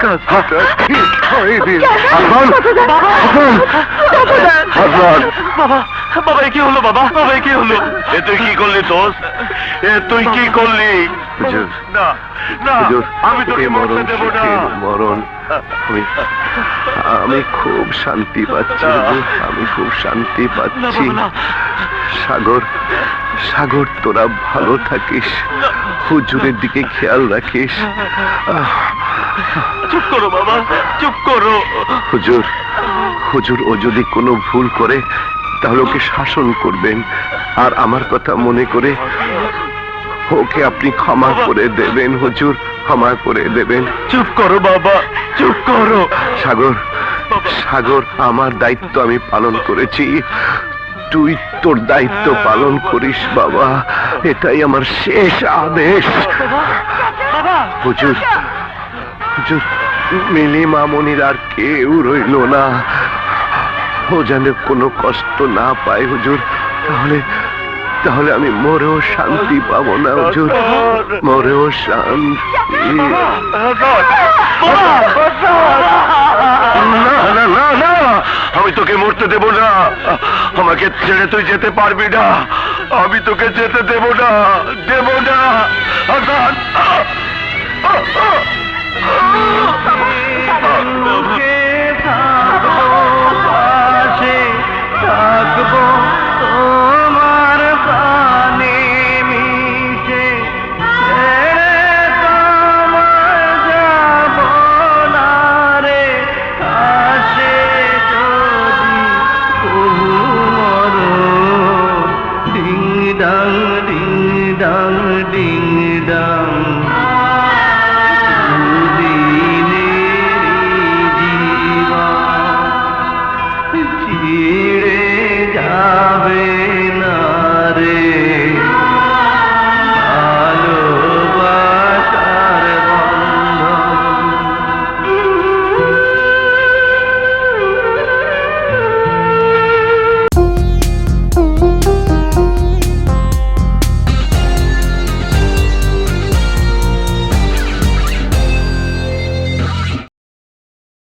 কাজটা ঠিক হয়নি। বাবা, হাসান, বাবা, বাবা, এ কি হলো বাবা? বাবা, এ কি হলো? এ তুই কি করলি দোস্ত? এ তুই কি করলি? হুজুর, না না, হুজুর, আমি তোকে এ মরণ মরতে দেব না। সুখের মরণ। আমি খুব শান্তি পাচ্ছি হুজুর, আমি খুব শান্তি না পাচ্ছি। বাবা, না। সাগর, সাগর, তোরা ভালো থাকিস, হুজুরের দিকে খেয়াল রাখিস। চুপ করো বাবা, চুপ করো। হুজুর, হুজুর, ও যদি কোনো ভুল করে তাহলে ওকে শাসন করবেন, আর আমার কথা মনে করে ওকে আপনি ক্ষমা করে দেবেন হুজুর, ক্ষমা করে দেবেন। চুপ করো বাবা, চুপ করো। সাগর, সাগর, আমার দায়িত্ব আমি পালন করেছি, তুই তোর দায়িত্ব পালন করিস বাবা, এটাই আমার শেষ আদেশ। বাবা, হুজুর, হুজুর, মিলি মামনির আর কেউ রইল না, ও যেন কোনো কষ্ট না পায় হুজুর, তাহলে তাহলে আমি মরেও শান্তি পাবো না হুজুর, মরেও শান্তি। না না না না, আমি তোকে মরতে দেব না। আমাকে ছেড়ে তুই যেতে পারবি না, আমি তোকে যেতে দেব না, দেব না। হাসান, থাকবো তোমার প্রাণে মিশে, ছেড়ে তোমার যাব না রে, আসে যদি মরণ। ডিং ডাং ডিং ডাং ডিং